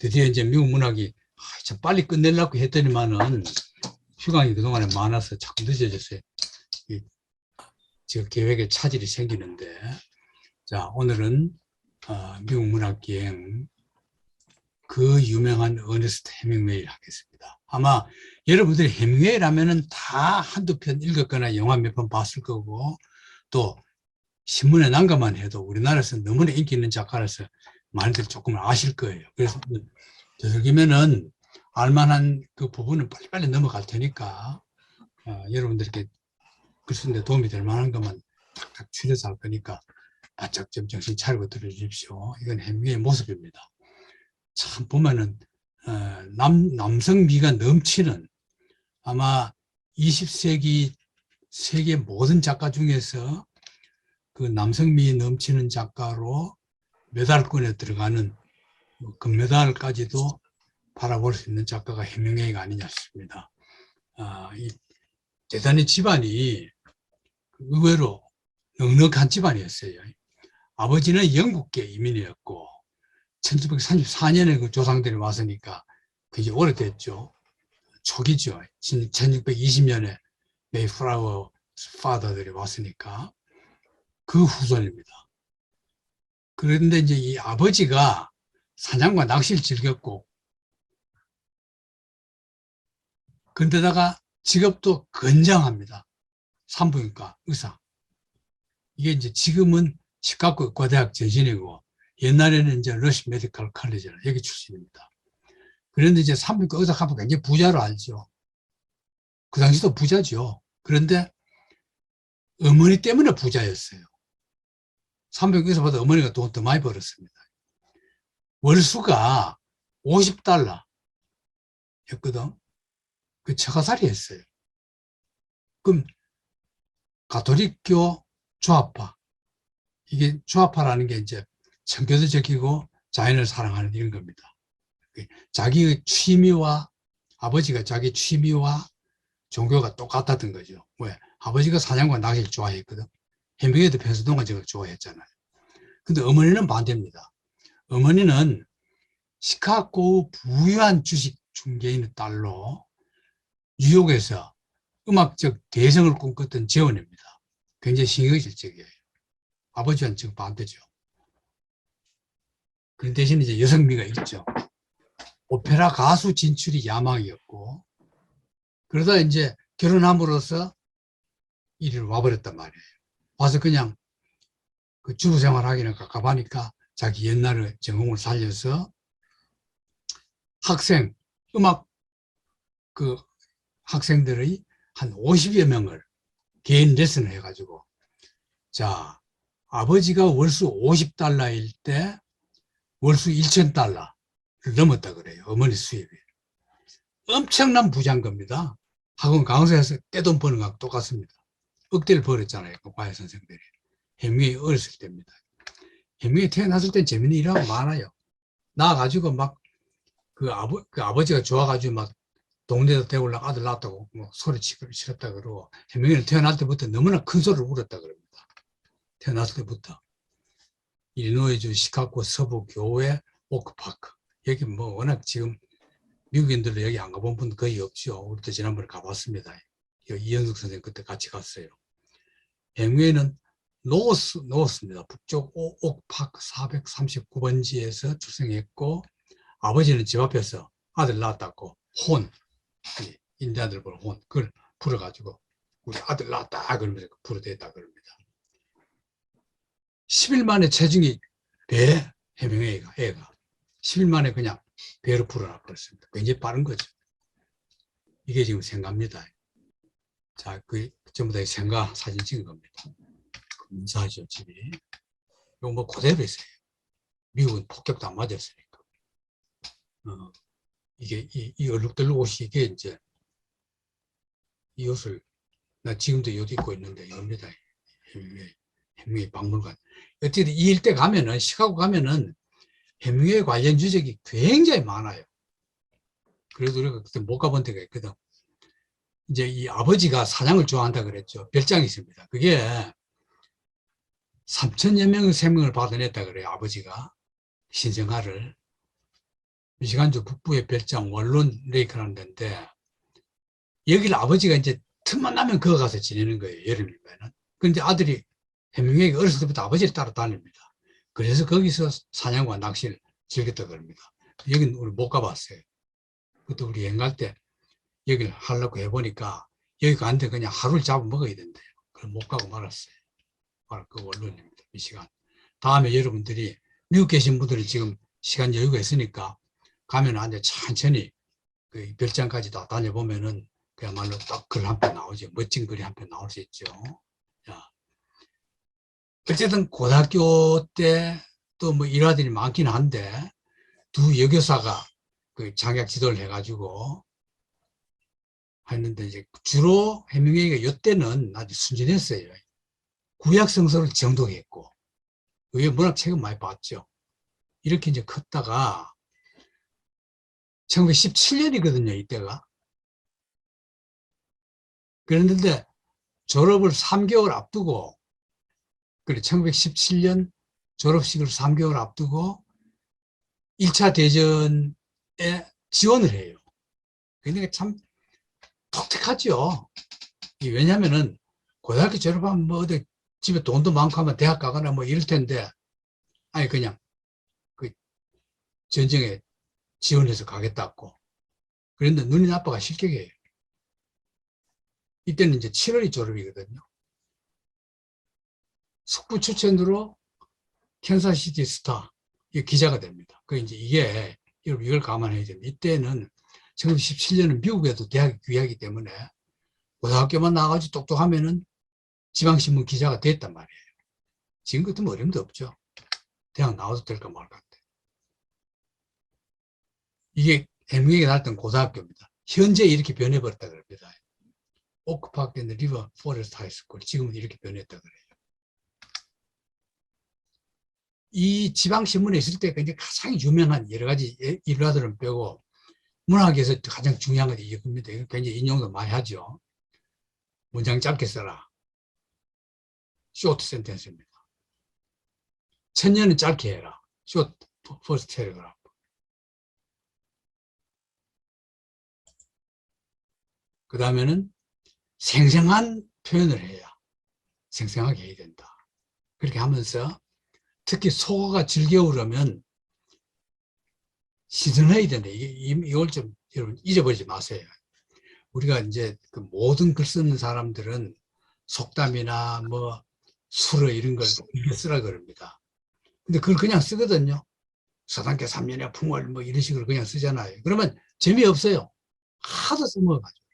드디어 이제 미국 문학이 참 빨리 끝내려고 했더니만은 휴강이 그동안에 많아서 자꾸 늦어졌어요. 저 계획에 차질이 생기는데, 자, 오늘은 미국 문학기행 그 유명한 어네스트 해밍웨이를 하겠습니다. 아마 여러분들이 해밍웨이라면은 다 한두 편 읽었거나 영화 몇 편 봤을 거고, 또 신문에 난가만 해도 우리나라에서 너무나 인기 있는 작가라서 많이들 조금 아실 거예요. 그래서 되도록이면은 알만한 그 부분은 빨리빨리 넘어갈 테니까 여러분들께 글 쓰는데 도움이 될 만한 것만 탁탁 추려서 할 거니까 바짝 좀 정신 차리고 들어주십시오. 이건 해밍웨이의 모습입니다. 참 보면은 남성미가 넘치는, 아마 20세기 세계 모든 작가 중에서 그 남성미 넘치는 작가로 메달권에 들어가는 금메달까지도 바라볼 수 있는 작가가 해밍웨이가 아니냐 싶습니다. 대단히 집안이 의외로 넉넉한 집안이었어요. 아버지는 영국계 이민이었고 1934년에 그 조상들이 왔으니까 그게 오래됐죠. 초기죠. 1620년에 메이플라워 파더들이 왔으니까 그 후손입니다. 그런데 이제 이 아버지가 사냥과 낚시를 즐겼고, 그런데다가 직업도 건장합니다. 산부인과 의사. 이게 이제 지금은 시카고 의과대학 전신이고, 옛날에는 이제 러시 메디컬 칼리지라 여기 출신입니다. 그런데 이제 산부인과 의사 하면 굉장히 부자로 알죠. 그 당시도 부자죠. 그런데 어머니 때문에 부자였어요. 산부인과 의사보다 어머니가 돈 더 많이 벌었습니다. 월수가 50달러 였거든. 그 처가살이 했어요. 그럼 가톨릭교 조합파, 이게 조합파라는 게 이제 청교도적이고 자연을 사랑하는 이런 겁니다. 자기의 취미와, 아버지가 자기 취미와 종교가 똑같았던 거죠. 왜? 아버지가 사냥과 낚시를 좋아했거든. 해밍웨이도 편수동화적을 좋아했잖아요. 근데 어머니는 반대입니다. 어머니는 시카고 부유한 주식 중개인의 딸로 뉴욕에서 음악적 대성을 꿈꿨던 재원입니다. 굉장히 신경질적이에요. 아버지와는 지금 반대죠. 그 대신 이제 여성미가 있죠. 오페라 가수 진출이 야망이었고, 그러다 이제 결혼함으로써 이리로 와버렸단 말이에요. 와서 그냥 그 주부 생활하기는 갑갑하니까 자기 옛날의 전공을 살려서 음악 그 학생들의 한 50여 명을 개인 레슨을 해가지고, 자, 아버지가 월수 50달러일 때 월수 1,000달러를 넘었다 그래요. 어머니 수입이. 엄청난 부자인 겁니다. 학원 강사에서 떼돈 버는 거하고 똑같습니다. 억대를 벌었잖아요. 그 과외 선생들이. 해밍웨이 어렸을 때입니다. 해밍웨이 태어났을 땐 재밌는 일하고 많아요. 나가지고 막 그 아버지가 좋아가지고 막 동네에서 데우려고 아들 낳았다고 뭐 소리 치렀다 그러고, 해밍웨이는 태어날 때부터 너무나 큰 소리를 울었다 그럽니다. 태어났을 때부터. 일리노이주 시카고 서부 교외 오크파크. 여기 뭐 워낙 지금 미국인들도 여기 안 가본 분 거의 없죠. 우리도 지난번에 가봤습니다. 이현숙 선생님 그때 같이 갔어요. 해밍웨이는 노스입니다. 북쪽 오크파크 439번지에서 출생했고, 아버지는 집 앞에서 아들 낳았다고 인디아들 보는 혼, 그걸 불어가지고 우리 아들 낳았다 그러면서 불어댔다 그럽니다. 10일 만에 체중이 배, 해밍웨이가 애가 10일 만에 그냥 배로 불어나 버렸습니다. 굉장히 빠른 거죠. 이게 지금 생가입니다. 자, 그 전부 다 생가 사진 찍은 겁니다. 인사하죠, 집이. 이거 뭐 그대로 있어요. 미국은 폭격도 안 맞았으니까. 이게 이 얼룩덜룩 옷이 이게 이제 이 옷을 나 지금도 이 옷 입고 있는데 이겁니다. 해밍웨이 박물관. 어쨌든 이 일대 가면은, 시카고 가면은 해밍웨이 관련 유적이 굉장히 많아요. 그래도 우리가 그때 못 가본 데가 있거든. 이제 이 아버지가 사냥을 좋아한다 그랬죠. 별장이 있습니다. 그게 3,000여 명의 생명을 받아냈다 그래요. 아버지가 신생아를. 미시간주 북부의 별장 원론 레이크라는 데인데 여기를 아버지가 이제 틈만 나면 거기 가서 지내는 거예요. 여름이면은. 그런데 아들이 해밍웨이가 어렸을 때부터 아버지를 따라 다닙니다. 그래서 거기서 사냥과 낚시를 즐겼다 그럽니다. 여기는 우리 못 가봤어요. 그때 우리 여행 갈 때 여기를 하려고 해보니까 여기 가는데 그냥 하루를 잡아 먹어야 된대요. 그래서 못 가고 말았어요. 바로 그 원론입니다. 미시간. 다음에 여러분들이 미국 계신 분들은 지금 시간 여유가 있으니까 가면 앉아 천천히 그 별장까지 다 다녀보면은 그야말로 딱 글 한 편 나오죠. 멋진 글이 한 편 나올 수 있죠. 자, 어쨌든 고등학교 때 또 뭐 일화들이 많긴 한데 두 여교사가 그 장약 지도를 해가지고 했는데 이제 주로 해밍웨이가 이때는 아주 순진했어요. 구약 성서를 정독했고 의외 문학 책은 많이 봤죠. 이렇게 이제 컸다가 1917년이거든요, 이때가. 그랬는데 졸업을 3개월 앞두고, 그래, 1917년 졸업식을 3개월 앞두고 1차 대전에 지원을 해요. 그러니까 참 독특하죠. 왜냐면은 고등학교 졸업하면 뭐 어디 집에 돈도 많고 하면 대학 가거나 뭐 이럴 텐데, 아니, 그냥 그 전쟁에 지원해서 가겠다고. 그런데 눈이 나빠가 실격이에요. 이때는 이제 7월이 졸업이거든요. 숙부 추천으로 캔사시티 스타 기자가 됩니다. 그 이제 이게 여러분 이걸 감안해야 됩니다. 이때는 1917년은 미국에도 대학이 귀하기 때문에 고등학교만 나가지고 똑똑하면은 지방신문 기자가 됐단 말이에요. 지금 같으면 어림도 없죠. 대학 나와도 될까 말까. 이게 해밍웨이가 나왔던 고등학교입니다. 현재 이렇게 변해버렸다 그럽니다. 오크파크 앤 리버 포레스트 하이스쿨 지금은 이렇게 변했다 그래요. 이 지방신문에 있을 때 굉장히 가장 유명한 여러 가지 일화들은 빼고 문학에서 가장 중요한 건 이겁니다. 굉장히 인용도 많이 하죠. 문장 짧게 써라. 쇼트 센텐스입니다. 천년은 짧게 해라. 쇼트 퍼스트 테레그라프. 그 다음에는 생생한 표현을 해야 생생하게 해야 된다. 그렇게 하면서 특히 속어가 즐겨오려면 시전해야 된다. 이걸 좀 여러분 잊어버리지 마세요. 우리가 이제 그 모든 글 쓰는 사람들은 속담이나 뭐 수러 이런 걸 쓰라 그럽니다. 근데 그걸 그냥 쓰거든요. 서당계 3년의 풍월 뭐 이런 식으로 그냥 쓰잖아요. 그러면 재미없어요. 하도 써먹어가지고.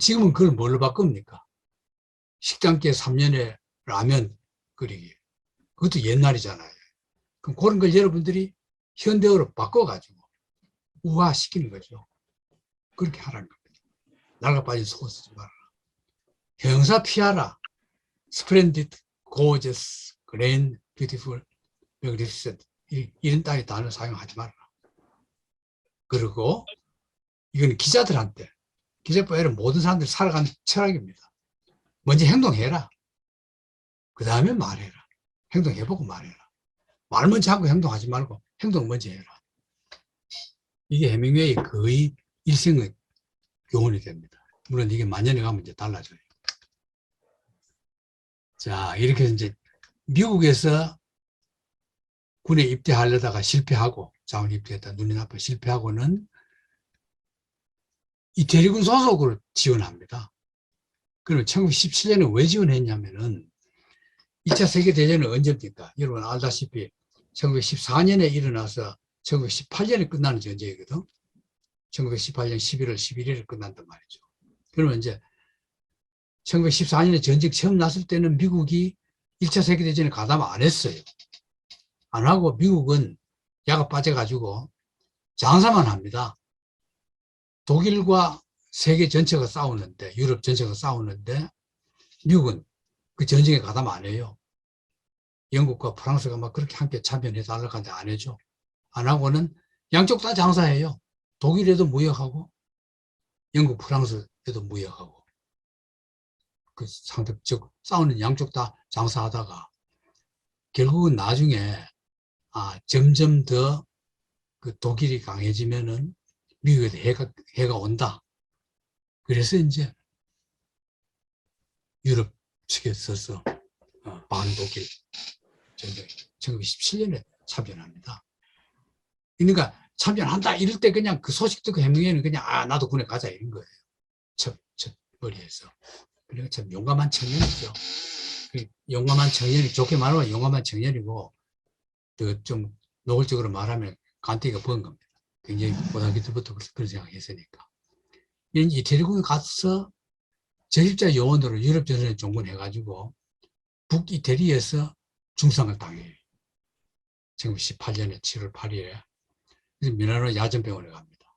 지금은 그걸 뭘로 바꿉니까? 식당계 3년의 라면 끓이기. 그것도 옛날이잖아요. 그럼 그런 걸 여러분들이 현대어로 바꿔가지고 우화시키는 거죠. 그렇게 하라는 겁니다. 낡아 빠진 속어 쓰지 말아라. 형사 피하라. splendid, gorgeous, grand, beautiful, magnificent 이런 따위 단어 사용하지 말아라. 그리고 이건 기자들한테 기자뿐 아니라 모든 사람들이 살아가는 철학입니다. 먼저 행동해라. 그 다음에 말해라. 행동해보고 말해라. 말 먼저 하고 행동하지 말고 행동 먼저 해라. 이게 해밍웨이 거의 일생의 교훈이 됩니다. 물론 이게 만년에 가면 이제 달라져요. 자, 이렇게 해서 이제 미국에서 군에 입대하려다가 실패하고, 자원 입대했다 눈이 나빠 실패하고는 이 대리군 소속으로 지원합니다. 그러면 1917년에 왜 지원했냐면은 2차 세계대전은 언제입니까? 여러분 알다시피 1914년에 일어나서 1918년에 끝나는 전쟁이거든. 1918년 11월 11일에 끝난단 말이죠. 그러면 이제 1914년에 전쟁 처음 났을 때는 미국이 1차 세계대전에 가담 안 했어요. 안 하고 미국은 야가 빠져가지고 장사만 합니다. 독일과 세계 전체가 싸우는데, 유럽 전체가 싸우는데 미국은 그 전쟁에 가담 안 해요. 영국과 프랑스가 막 그렇게 함께 참여해 달라고 하는데 안 해줘. 안 하고는 양쪽 다 장사해요. 독일에도 무역하고 영국, 프랑스에도 무역하고. 그 상대 싸우는 양쪽 다 장사하다가 결국은 나중에 점점 더 그 독일이 강해지면은 미국에도 해가 온다. 그래서 이제 유럽 측에 서서 반독일 전쟁 1917년에 참전합니다. 그러니까 참전한다 이럴 때 그냥 그 소식 듣고 해명에는 그냥 나도 군에 가자 이런 거예요. 첫 머리에서. 그러니까 참 용감한 청년이죠. 용감한 청년이 좋게 말하면 용감한 청년이고 좀 노골적으로 말하면 간태기가 번 겁니다. 굉장히 고등학교 때부터 그런 생각했으니까. 이태리군에 가서 전입자 요원으로 유럽 전선에 종군해가지고 북이태리에서 중상을 당해요. 1918년에 7월 8일에. 그래서 밀라노 야전병원에 갑니다.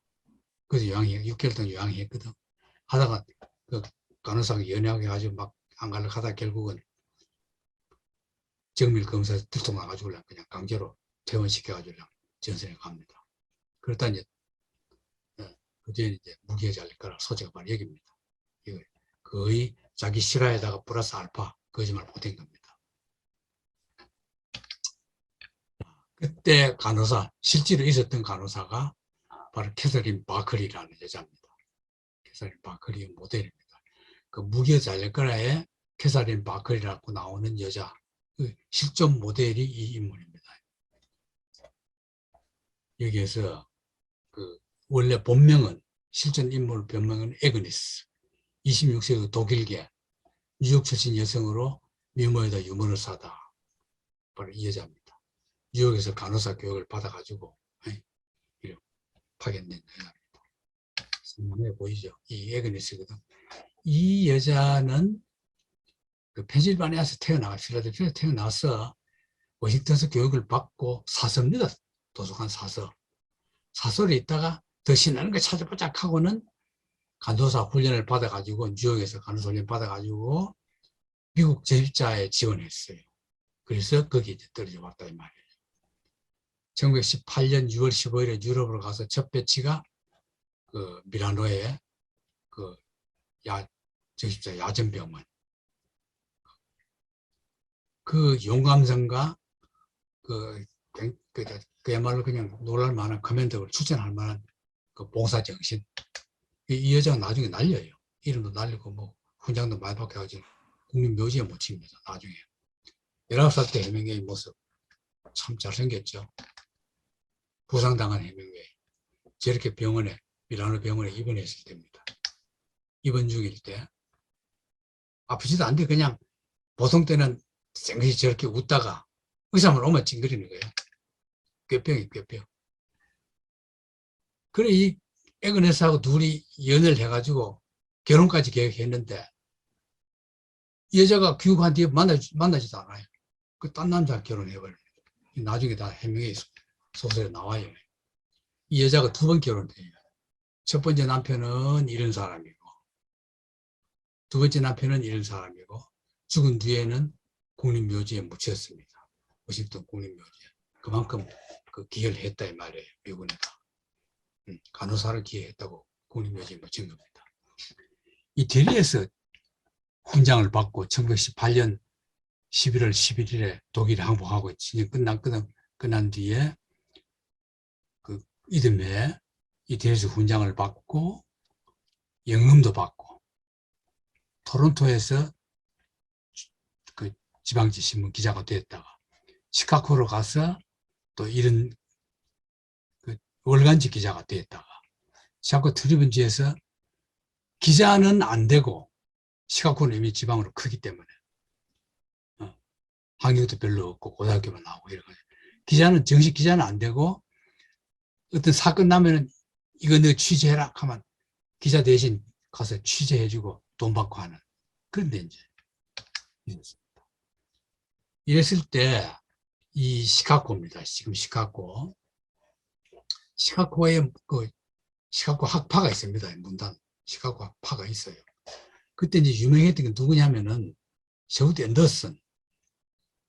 그래서 6개월 동안 요양했거든. 하다가 그 간호사가 연약해가지고 막 안 가려고 하다 결국은 정밀 검사에서 들통나가지고 그냥 강제로 퇴원시켜가지고 전선에 갑니다. 그러다 이제 그제 이제 무기에 잘릴 거라 소재가 바로 여기입니다. 이거 거의 자기 실화에다가 플러스 알파 거짓말 못한 겁니다. 그때 간호사, 실제로 있었던 간호사가 바로 캐서린 바클리라는 여자입니다. 캐서린 바클리 모델입니다. 그 무기에 잘릴 거라에 캐서린 바클리라고 나오는 여자, 그 실존 모델이 이 인물입니다. 여기에서 그 원래 본명은 실존 인물 본명은 에그니스, 26세기 독일계 뉴욕 출신 여성으로 미모에다 유머를 사다. 바로 이 여자입니다. 뉴욕에서 간호사 교육을 받아가지고 파견된 여자입니다. 선명해 보이죠? 이 에그니스거든. 이 여자는 그 펜실바니아에서 필라델피아에서 태어나서 워싱턴에서 교육을 받고 사서입니다. 도서관 사서. 사서를 있다가 더 신나는 걸 찾아보자 하고는 간호사 훈련을 받아가지고 뉴욕에서 간호사 훈련 받아가지고 미국 전입자에 지원했어요. 그래서 거기에 이제 떨어져 왔다 이 말이에요. 1918년 6월 15일에 유럽으로 가서 첫 배치가 그 밀라노에 그 전입자 야전병원 그 용감성과 그야말로 그냥 놀랄 만한 커맨더를 추천할 만한 그 봉사정신. 이 여자가 나중에 날려요. 이름도 날리고 뭐 훈장도 많이 받아가지고 국립묘지에 묻힙니다. 나중에. 19살 때 해밍웨이 모습 참 잘생겼죠. 부상당한 해밍웨이. 저렇게 밀라노 병원에 입원했을 때입니다. 입원 중일 때. 아프지도 않는데 그냥 보통 때는 생각이 저렇게 웃다가 의사만 오면 찡그리는 거예요. 꾀병이 꾀병. 그래 이 에그네스하고 둘이 연애를 해가지고 결혼까지 계획했는데 이 여자가 귀국한 뒤에 만나지도 않아요. 그 딴 남자랑 결혼해버립니다. 나중에 다 해명의 소설에 나와요. 이 여자가 2번 결혼해요. 첫 번째 남편은 이런 사람이고 두 번째 남편은 이런 사람이고 죽은 뒤에는 국립묘지에 묻혔습니다. 워싱턴 국립묘지에. 그만큼 그 기여를 했다 이 말이에요. 미군에다. 간호사를 기여했다고 국립묘지에 묻힌 겁니다. 이태리에서 훈장을 받고 1918년 11월 11일에 독일에 항복하고 진영 끝난 뒤에 그 이듬해 이태리에서 훈장을 받고 영금도 받고 토론토에서 그 지방지 신문 기자가 됐다가 시카고로 가서 또 이런 그 월간지 기자가 됐다가 시카고 트리뷴지에서 기자는 안 되고 시카고는 이미 지방으로 크기 때문에 학력도 별로 없고 고등학교만 나오고 이런 거죠. 정식 기자는 안 되고 어떤 사건 나면은 이거 너 취재해라 하면 기자 대신 가서 취재해주고 돈 받고 하는 그런 데 이제 있었습니다. 이랬을 때 이 시카고입니다. 지금 시카고에 그 시카고 학파가 있습니다. 문단 시카고 학파가 있어요. 그때 이제 유명했던 게 누구냐면은 셰우드 앤더슨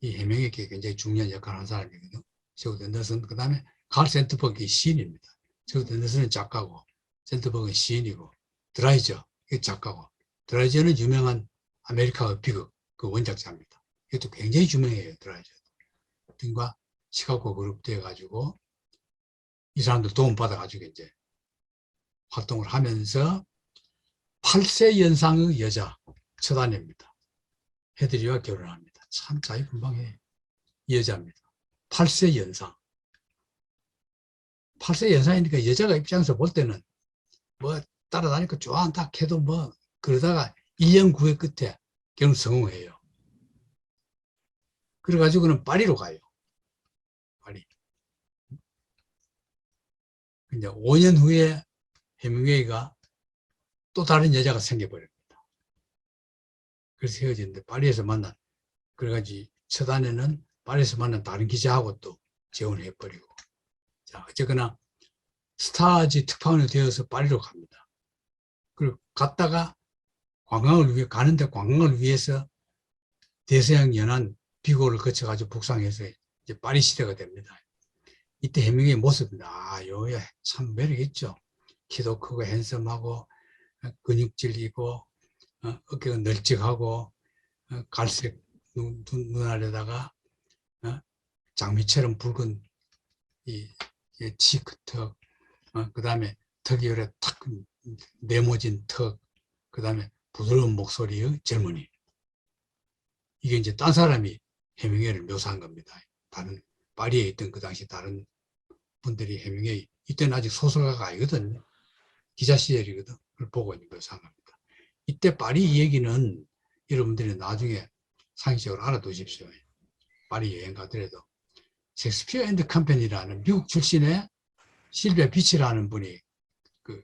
이 해명에게 굉장히 중요한 역할을 한 사람이거든요. 셰우드 앤더슨 그 다음에 칼 센트버그의 시인입니다. 셰우드 앤더슨은 작가고 센트버그는 시인이고 드라이저 이게 작가고 드라이저는 유명한 아메리카의 비극 그 원작자입니다. 이것도 굉장히 유명해요. 드라이저 등과 시카고 그룹 되어가지고 이 사람들 도움받아가지고 이제 활동을 하면서 8세 연상의 여자 첫 아내입니다. 해드리와 결혼합니다. 참 자유분방해. 여자입니다. 8세 연상. 8세 연상이니까 여자가 입장에서 볼 때는 뭐 따라다니까 좋아한다 해도 뭐 그러다가 1년 9회 끝에 결혼 성공해요. 그래가지고는 파리로 가요. 파리. 이제 5년 후에 해밍웨이가 또 다른 여자가 생겨버립니다. 그래서 헤어지는데 파리에서 만난, 그래가지고 첫 아내는 파리에서 만난 다른 기자하고 또 재혼을 해버리고. 자, 어쨌거나 스타즈 특파원이 되어서 파리로 갑니다. 그리고 갔다가 가는데 관광을 위해서 대서양 연안 비고를 거쳐가지고 북상해서 이제 파리 시대가 됩니다. 이때 해밍웨이 모습입니다. 아, 요야 참 매력있죠. 키도 크고 핸섬하고 근육질이고 어깨가 널찍하고 갈색 눈알에다가 장미처럼 붉은 이 치크턱, 그 다음에 턱이 요래 탁 네모진 턱, 그 다음에 부드러운 목소리의 젊은이. 이게 이제 딴 사람이 해밍웨이를 묘사한 겁니다. 다른 파리에 있던 그 당시 다른 분들이 해밍웨이, 이때는 아직 소설가가 아니거든요. 기자 시절이거든. 그걸 보고 묘사한 겁니다. 이때 파리 얘기는 여러분들이 나중에 상식적으로 알아두십시오. 파리 여행 가더라도 셰익스피어 앤드 컴퍼니라는 미국 출신의 실베 비치라는 분이 그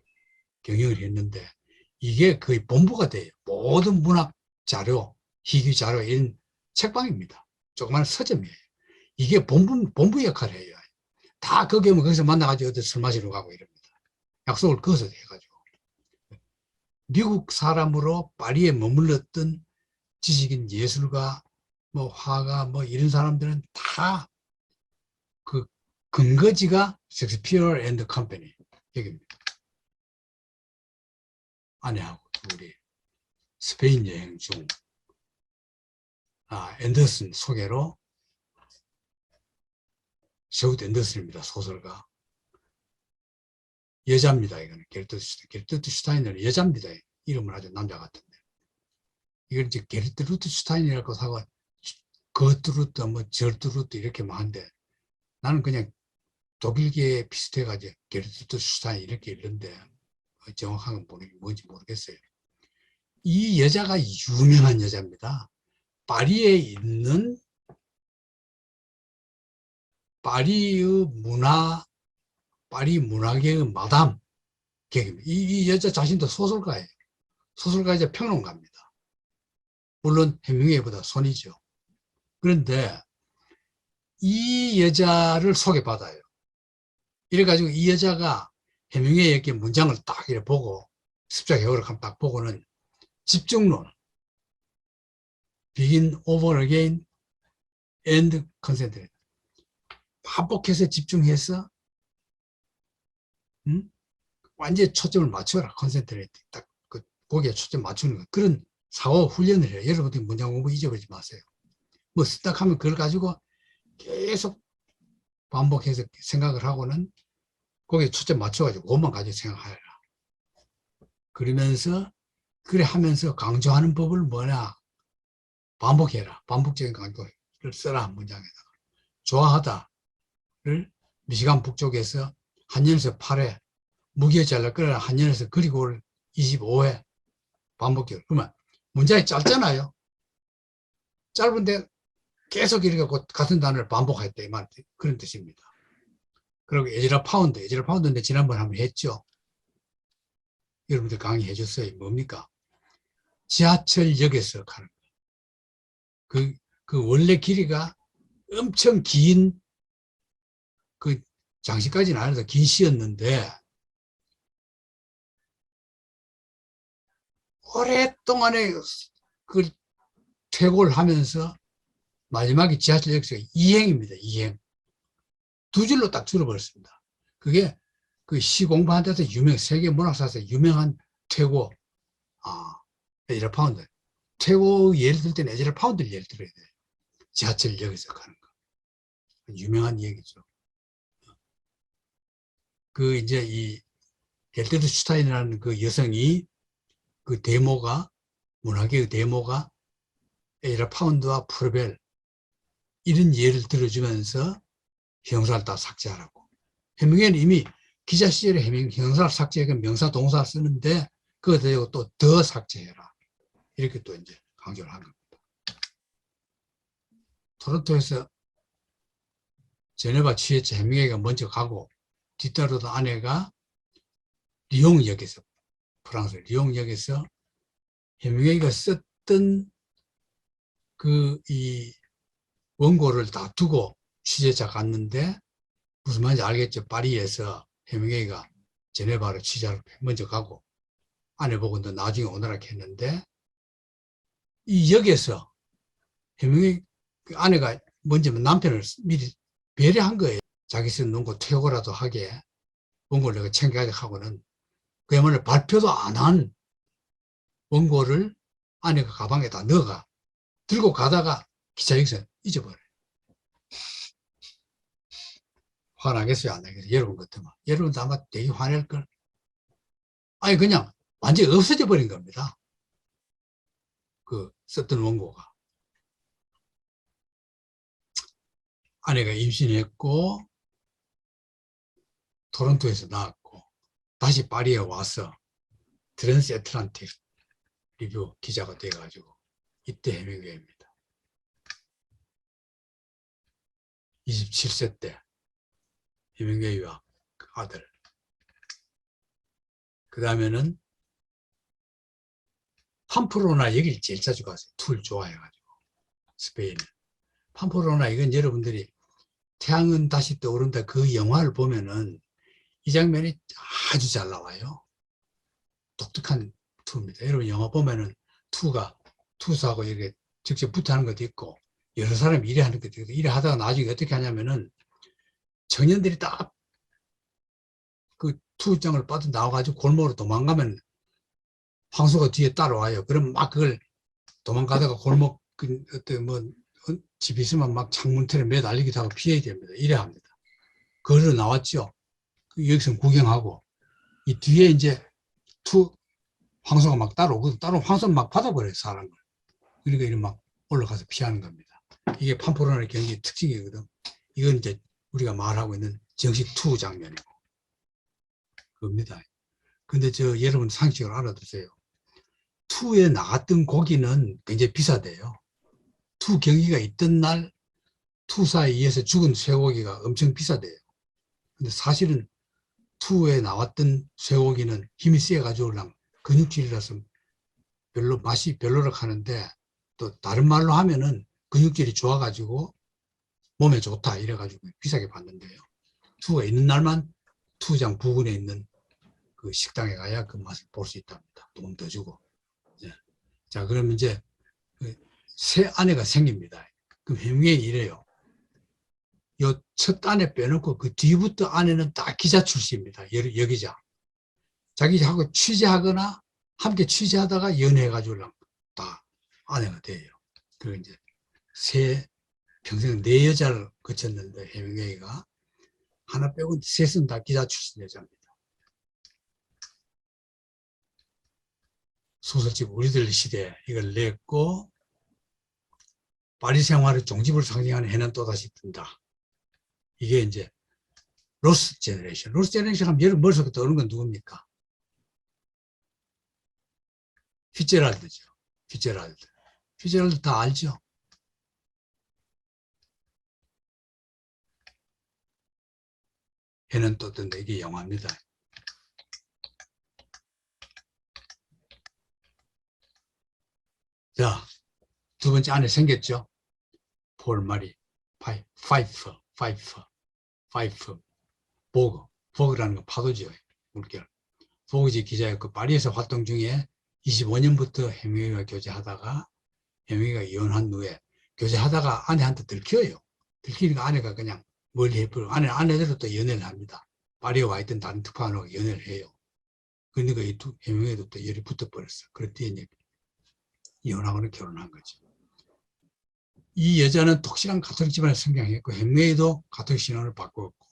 경영을 했는데 이게 거의 본부가 돼요. 모든 문학 자료, 희귀 자료 이런 책방입니다. 조그마한 서점이에요. 이게 본부 역할을 해요. 다 거기 오면 거기서 만나가지고 어디 술 마시러 가고 이럽니다. 약속을 그어서 해가지고. 미국 사람으로 파리에 머물렀던 지식인, 예술가, 뭐 화가, 뭐 이런 사람들은 다 그 근거지가 셰익스피어 앤드 컴퍼니 여기입니다. 아내하고 둘이 스페인 여행 중 앤더슨 소개로 셰우드 앤더슨입니다. 소설가. 여자입니다. 이거는 게르트루트 슈타이너는 여자입니다. 이름은 아주 남자 같은데. 이걸 이제 게르트루트 슈타이너라고 하고 거트루트, 뭐 절트루트 이렇게 뭐 한데 나는 그냥 독일계 비슷해가지고 게르트루트 슈타이너 이렇게 읽는데 정확한 건 뭔지 모르겠어요. 이 여자가 유명한 여자입니다. 파리에 있는 파리의 파리 문화계의 마담 계급입니다. 이 여자 자신도 소설가예요. 소설가이자 평론가입니다. 물론 해밍웨이보다 손이죠. 그런데 이 여자를 소개받아요. 이래가지고 이 여자가 해밍웨이에게 문장을 딱 이렇게 보고 습작해오를 딱 보고는 집중론, begin over again and concentrate. 반복해서 집중해서 완전히 초점을 맞춰라. 컨센트레이트. 딱 그 거기에 초점 맞추는 거. 그런 사고 훈련을 해요. 여러분들이 문장 공부 잊어버리지 마세요. 뭐 딱 하면 그걸 가지고 계속 반복해서 생각을 하고는 거기에 초점 맞춰가지고 그것만 가지고 생각하라. 그러면서 그래 하면서 강조하는 법을 뭐냐. 반복해라. 반복적인 강조를 써라. 문장에다가. 좋아하다를 미시간 북쪽에서 한년에서 8회 무기에 잘라 끌어라 한년에서 그리고를 25회 반복해요. 그러면 문장이 짧잖아요. 짧은데 계속 이렇게 같은 단어를 반복했다 이 말 그런 뜻입니다. 그리고 에즈라 파운드인데 지난번에 한번 했죠. 여러분들 강의해 줬어요. 뭡니까? 지하철역에서 가는 거. 그 원래 길이가 엄청 긴 그 장시까지는 아니라서 긴 시였는데 오랫동안에 그 퇴고를 하면서 마지막에 지하철역에서 이행입니다. 이행. 두 줄로 딱 줄어버렸습니다. 그게 그 시 공부한 데서 세계 문학사에서 유명한 퇴고, 에즈라 파운드. 퇴고 예를 들 때는 에즈라 파운드를 예를 들어야 돼요. 지하철역에서 가는 거. 유명한 얘기죠. 그 이제 이 겔트르 슈타인이라는 그 여성이 그 데모가 문학의 데모가 에이라 파운드와 프로벨 이런 예를 들어주면서 형사를 다 삭제하라고. 해밍웨이는 이미 기자 시절에 형사를 삭제하고 명사 동사 쓰는데 그거 대고 또 더 삭제해라. 이렇게 또 이제 강조를 한 겁니다. 토론토에서 제네바 취했죠. 해밍웨이가 먼저 가고 뒤따르던 아내가 리옹역에서 프랑스 리옹역에서 해밍웨이가 썼던 그 이 원고를 다 두고 취재자 갔는데 무슨 말인지 알겠죠. 파리에서 해밍웨이가 제네바로 취재를 먼저 가고 아내 보고 너 나중에 오너라 했는데 이 역에서 해밍웨이 그 아내가 먼저 남편을 미리 배려한 거예요. 자기 쓴 원고 퇴고라도 하게 원고를 내가 챙겨가지고 하고는 그야말로 발표도 안 한 원고를 아내가 가방에다 넣어가 들고 가다가 기차역에서 잊어버려요. 화나겠어요? 안 나겠어요? 여러분 같으면. 여러분도 아마 되게 화낼걸. 아니 그냥 완전히 없어져 버린 겁니다. 그 썼던 원고가. 아내가 임신했고 토론토에서 낳았고 다시 파리에 와서 트랜스애틀란틱 리뷰 기자가 돼가지고 이때 해밍웨이입니다. 27세 때 해밍웨이와 그 아들. 그 다음에는 팜프로나 여길 제일 자주 갔어요. 툴 좋아해가지고 스페인. 팜프로나 이건 여러분들이 태양은 다시 떠오른다 그 영화를 보면은 이 장면이 아주 잘 나와요. 독특한 투입니다. 여러분 영화 보면은 투사하고 이렇게 직접 붙어하는 것도 있고 여러 사람이 일에 하는 것도 있고 일에 하다가 나중에 어떻게 하냐면은 청년들이 딱 그 투장을 빠져 나와가지고 골목으로 도망가면 황소가 뒤에 따라와요. 그럼 막 그걸 도망가다가 골목 그 어떤 뭐 집 있으면 막 창문틀에 매달리기도 하고 피해야 됩니다. 이래 합니다. 그걸로 나왔죠. 여기서 구경하고 이 뒤에 이제 황소가 막 따라오거든. 따라오면 황소는 막 받아버려요, 사람을. 그러니까 이렇게 막 올라가서 피하는 겁니다. 이게 팜프로나의 경기의 특징이거든. 이건 이제 우리가 말하고 있는 정식 투 장면이고. 그겁니다. 근데 여러분 상식을 알아두세요. 투에 나갔던 고기는 굉장히 비싸대요. 투 경기가 있던 날 투사에 의해서 죽은 쇠고기가 엄청 비싸대요. 근데 사실은 투에 나왔던 쇠고기는 힘이 세가지고 근육질이라서 별로 맛이 별로라 하는데 또 다른 말로 하면은 근육질이 좋아가지고 몸에 좋다 이래가지고 비싸게 받는데요. 투가 있는 날만 투장 부근에 있는 그 식당에 가야 그 맛을 볼 수 있답니다. 돈 더 주고. 네. 자, 그러면 이제 새 아내가 생깁니다. 그럼 해밍웨이 이래요. 요 첫 아내 빼놓고 그 뒤부터 아내는 딱 기자 출신입니다. 여기자. 자기하고 취재하거나 함께 취재하다가 연애해가지고 다 아내가 돼요. 그리고 이제 평생 4여자를 거쳤는데 해밍웨이가 하나 빼고 셋은 다 기자 출신 여자입니다. 소설집 우리들 시대 이걸 냈고 파리 생활의 종집을 상징하는 해는 또다시 뜬다. 이게 이제 로스 제너레이션. 로스 제너레이션 하면 여러분 머릿속에 떠오르는 건 누굽니까? 피츠제랄드죠. 피츠제랄드. 피츠제랄드 다 알죠? 해는 또 뜬다. 이게 영화입니다. 자, 두 번째 안에 생겼죠? 폴 마리, 파이프, 보그라는 거 파도죠. 물결. 보그지 기자였고 파리에서 활동 중에 25년부터 해밍웨이와 교제하다가 해밍웨이가 이혼한 후에 교제하다가 아내한테 들켜요. 들키니까 아내가 그냥 멀리 해버리고 아내대로 또 연애를 합니다. 파리에 와 있던 다른 특파원하고 연애를 해요. 그러니까 해밍웨이도 또 열이 붙어버렸어. 그랬더니 이제 이혼하고는 결혼한 거죠. 이 여자는 독실한 가톨릭 집안에 성장했고 해밍웨이도 가톨릭 신앙을 바꾸었고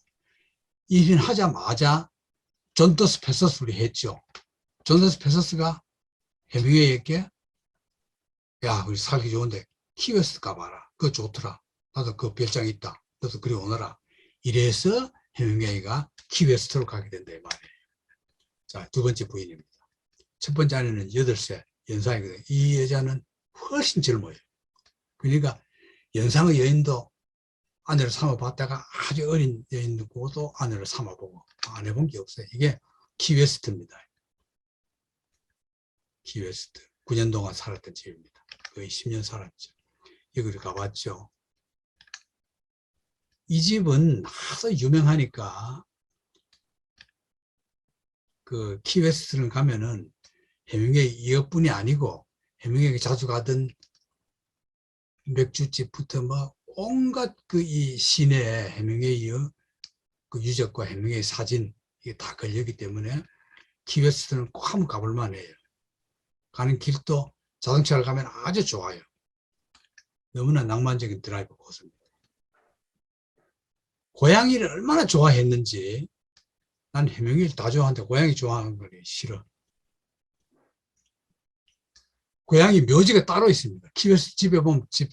일인하자마자 존 더스 패서스를 했죠. 존 더스 패서스가 해밍웨이에게 야, 우리 살기 좋은데 키웨스트 가봐라. 그거 좋더라. 나도 그 별장 있다. 너도 그리 오너라. 이래서 해밍웨이가 키웨스트로 가게 된다 이 말이에요. 자, 두 번째 부인입니다. 첫 번째 아내는 8세 연상이거든요. 이 여자는 훨씬 젊어요. 그러니까 연상의 여인도 아내를 삼아봤다가 아주 어린 여인도 아내를 삼아보고 안 해본 게 없어요. 이게 키웨스트입니다. 키웨스트. 9년 동안 살았던 집입니다. 거의 10년 살았죠. 여기를 가봤죠. 이 집은 하도 유명하니까 그 키웨스트를 가면은 해밍웨이 이것뿐이 아니고 해밍웨이가 자주 가던 맥주집부터 뭐 온갖 그 이 시내에 해밍웨이의 그 유적과 해밍웨이 사진 이게 다 걸렸기 때문에 키웨스트는 꼭 한번 가볼 만해요. 가는 길도 자동차를 가면 아주 좋아요. 너무나 낭만적인 드라이브 코스입니다. 고양이를 얼마나 좋아했는지 난 해밍웨이를 다 좋아하는데 고양이 좋아하는 건 싫어. 고양이 묘지가 따로 있습니다. 키웨스트 집에 보면 집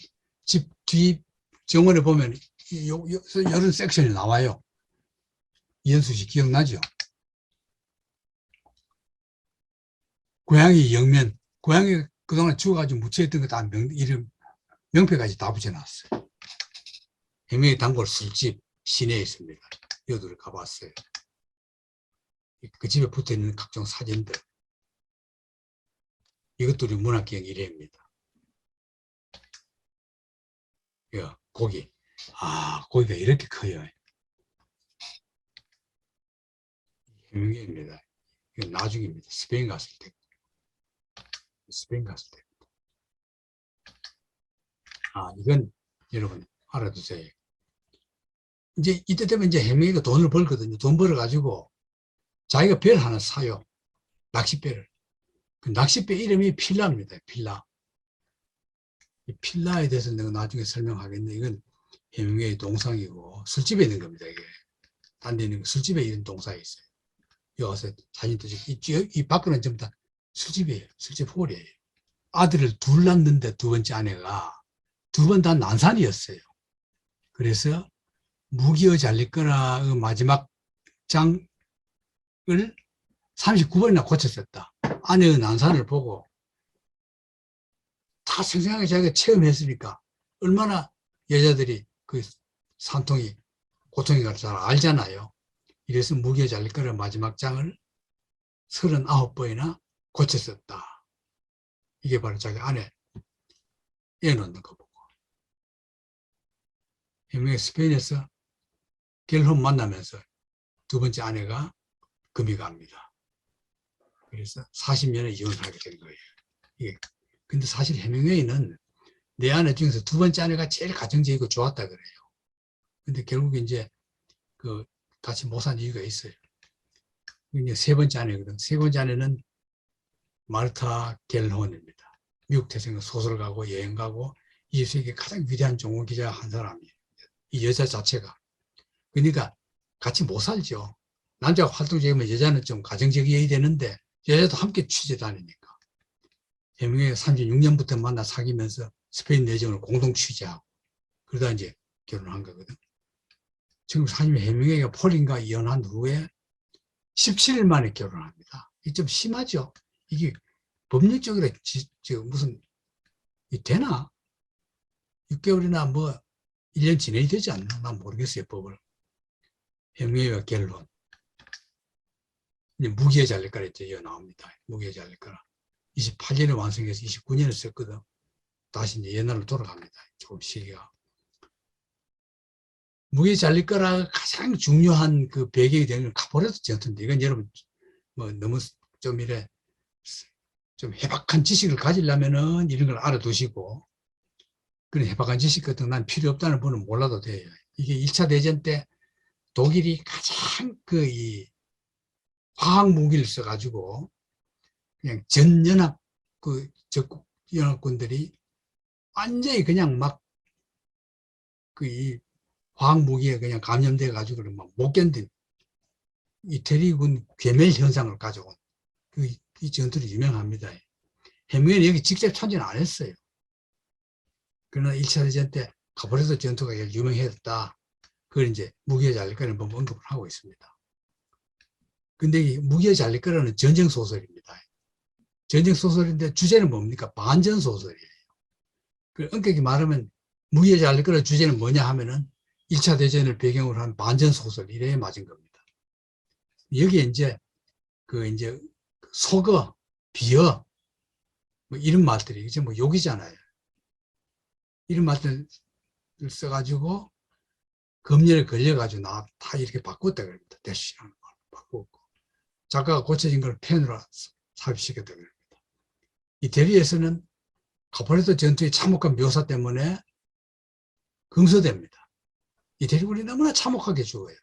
뒤 정원에 보면 이런 섹션이 나와요. 이현수 씨 기억나죠? 고양이 영면, 고양이 그동안 죽어가지고 묻혀있던 거 다 이름 명패까지 다 붙여놨어요. 해밍웨이 단골 술집 시내에 있습니다. 여기를 가봤어요. 그 집에 붙어있는 각종 사진들. 이것도 우리 문학기행 1회입니다. 고기. 아, 고기가 이렇게 커요. 해밍웨이입니다. 이건 나중입니다. 스페인 갔을 때. 스페인 갔을 때. 아, 이건 여러분 알아두세요. 이제 이때 되면 이제 해밍웨이가 돈을 벌거든요. 돈 벌어가지고 자기가 별 하나 사요. 낚싯배를. 그 낚싯배 이름이 필라입니다. 필라. 이 필라에 대해서 내가 나중에 설명하겠는데 이건 해밍웨이 동상이고 술집에 있는 겁니다. 이게. 딴 데 있는 거 술집에 이런 동상이 있어요. 여기 와서 사진도 찍고 이 밖은 전부 다 술집이에요. 술집 홀이에요. 아들을 둘 낳는데 두 번째 아내가 두 번 다 난산이었어요. 그래서 무기여 잘리거나 마지막 장을 39번이나 고쳤었다. 아내의 난산을 보고 다 생생하게 자기가 체험했으니까 얼마나 여자들이 그 산통이 고통인가 잘 알잖아요. 이래서 무기여 잘리거나 마지막 장을 39번이나 고쳤었다. 이게 바로 자기 아내 애 놓는 거 보고. 해밍웨이 스페인에서 갤홈 만나면서 두 번째 아내가 금이 갑니다. 그래서 40년에 이혼을 하게 된 거예요. 이게 근데 사실 해밍웨이는 내 아내 중에서 두 번째 아내가 제일 가정적이고 좋았다 그래요. 근데 결국 이제 그 같이 못 산 이유가 있어요. 이제 세 번째 아내거든. 세 번째 아내는 마르타 갤혼입니다. 미국 태생의 소설가고 여행가고 20세기 가장 위대한 종원 기자 한 사람이에요. 이 여자 자체가. 그러니까 같이 못 살죠. 남자가 활동적이면 여자는 좀 가정적이어야 되는데 여자도 함께 취재 다니니까. 해밍웨이가 36년부터 만나 사귀면서 스페인 내정을 공동 취재하고 그러다 이제 결혼한 거거든. 1940년 해밍웨이가 폴린과 이혼한 후에 17일 만에 결혼합니다. 이게 좀 심하죠. 이게 법률적으로 무슨 되나? 6개월이나 뭐 1년 진행이 되지 않나? 난 모르겠어요, 법을. 해밍웨이와 갤론. 무기여 잘릴거라 이제 나옵니다. 무기여 잘릴거라. 28년에 완성해서 29년을 썼거든. 다시 이제 옛날로 돌아갑니다. 조금 시기가. 무기여 잘릴거라 가장 중요한 그 배경이 되는 카포레토 전투인데 이건 여러분 뭐 너무 좀 이래 좀 해박한 지식을 가지려면은 이런 걸 알아두시고 그런 해박한 지식 같은 건 난 필요 없다는 분은 몰라도 돼요. 이게 1차 대전 때 독일이 가장 이 화학 무기를 써가지고 그냥 전 연합 그 적국 연합군들이 완전히 그냥 막 그 이 화학 무기에 그냥 감염돼 가지고 막 못 견딘 이태리군 괴멸 현상을 가져온 이 전투는 유명합니다. 해밍웨이는 여기 직접 참전 안 했어요. 그러나 1차 대전 때 카브레도 전투가 유명해졌다. 그걸 이제 무기의 잘리거리는 언급을 하고 있습니다. 근데 이 무기의 잘리거리는 전쟁 소설입니다. 전쟁 소설인데 주제는 뭡니까? 반전 소설이에요. 그 엄격히 말하면 무기의 잘리거리 주제는 뭐냐 하면은 1차 대전을 배경으로 한 반전 소설 이래에 맞은 겁니다. 여기에 이제 이제 속어, 비어 뭐 이런 말들이 이제 뭐 욕이잖아요. 이런 말들 써가지고 검열에 걸려가지고 나 다 이렇게 바꿨다 그럽니다. 대시라는 말 바꿨고 작가가 고쳐진 걸 펜으로 삽입시켰다 그럽니다. 이태리에서는 카포레토 전투의 참혹한 묘사 때문에 금서됩니다. 이태리군이 너무나 참혹하게 죽어요.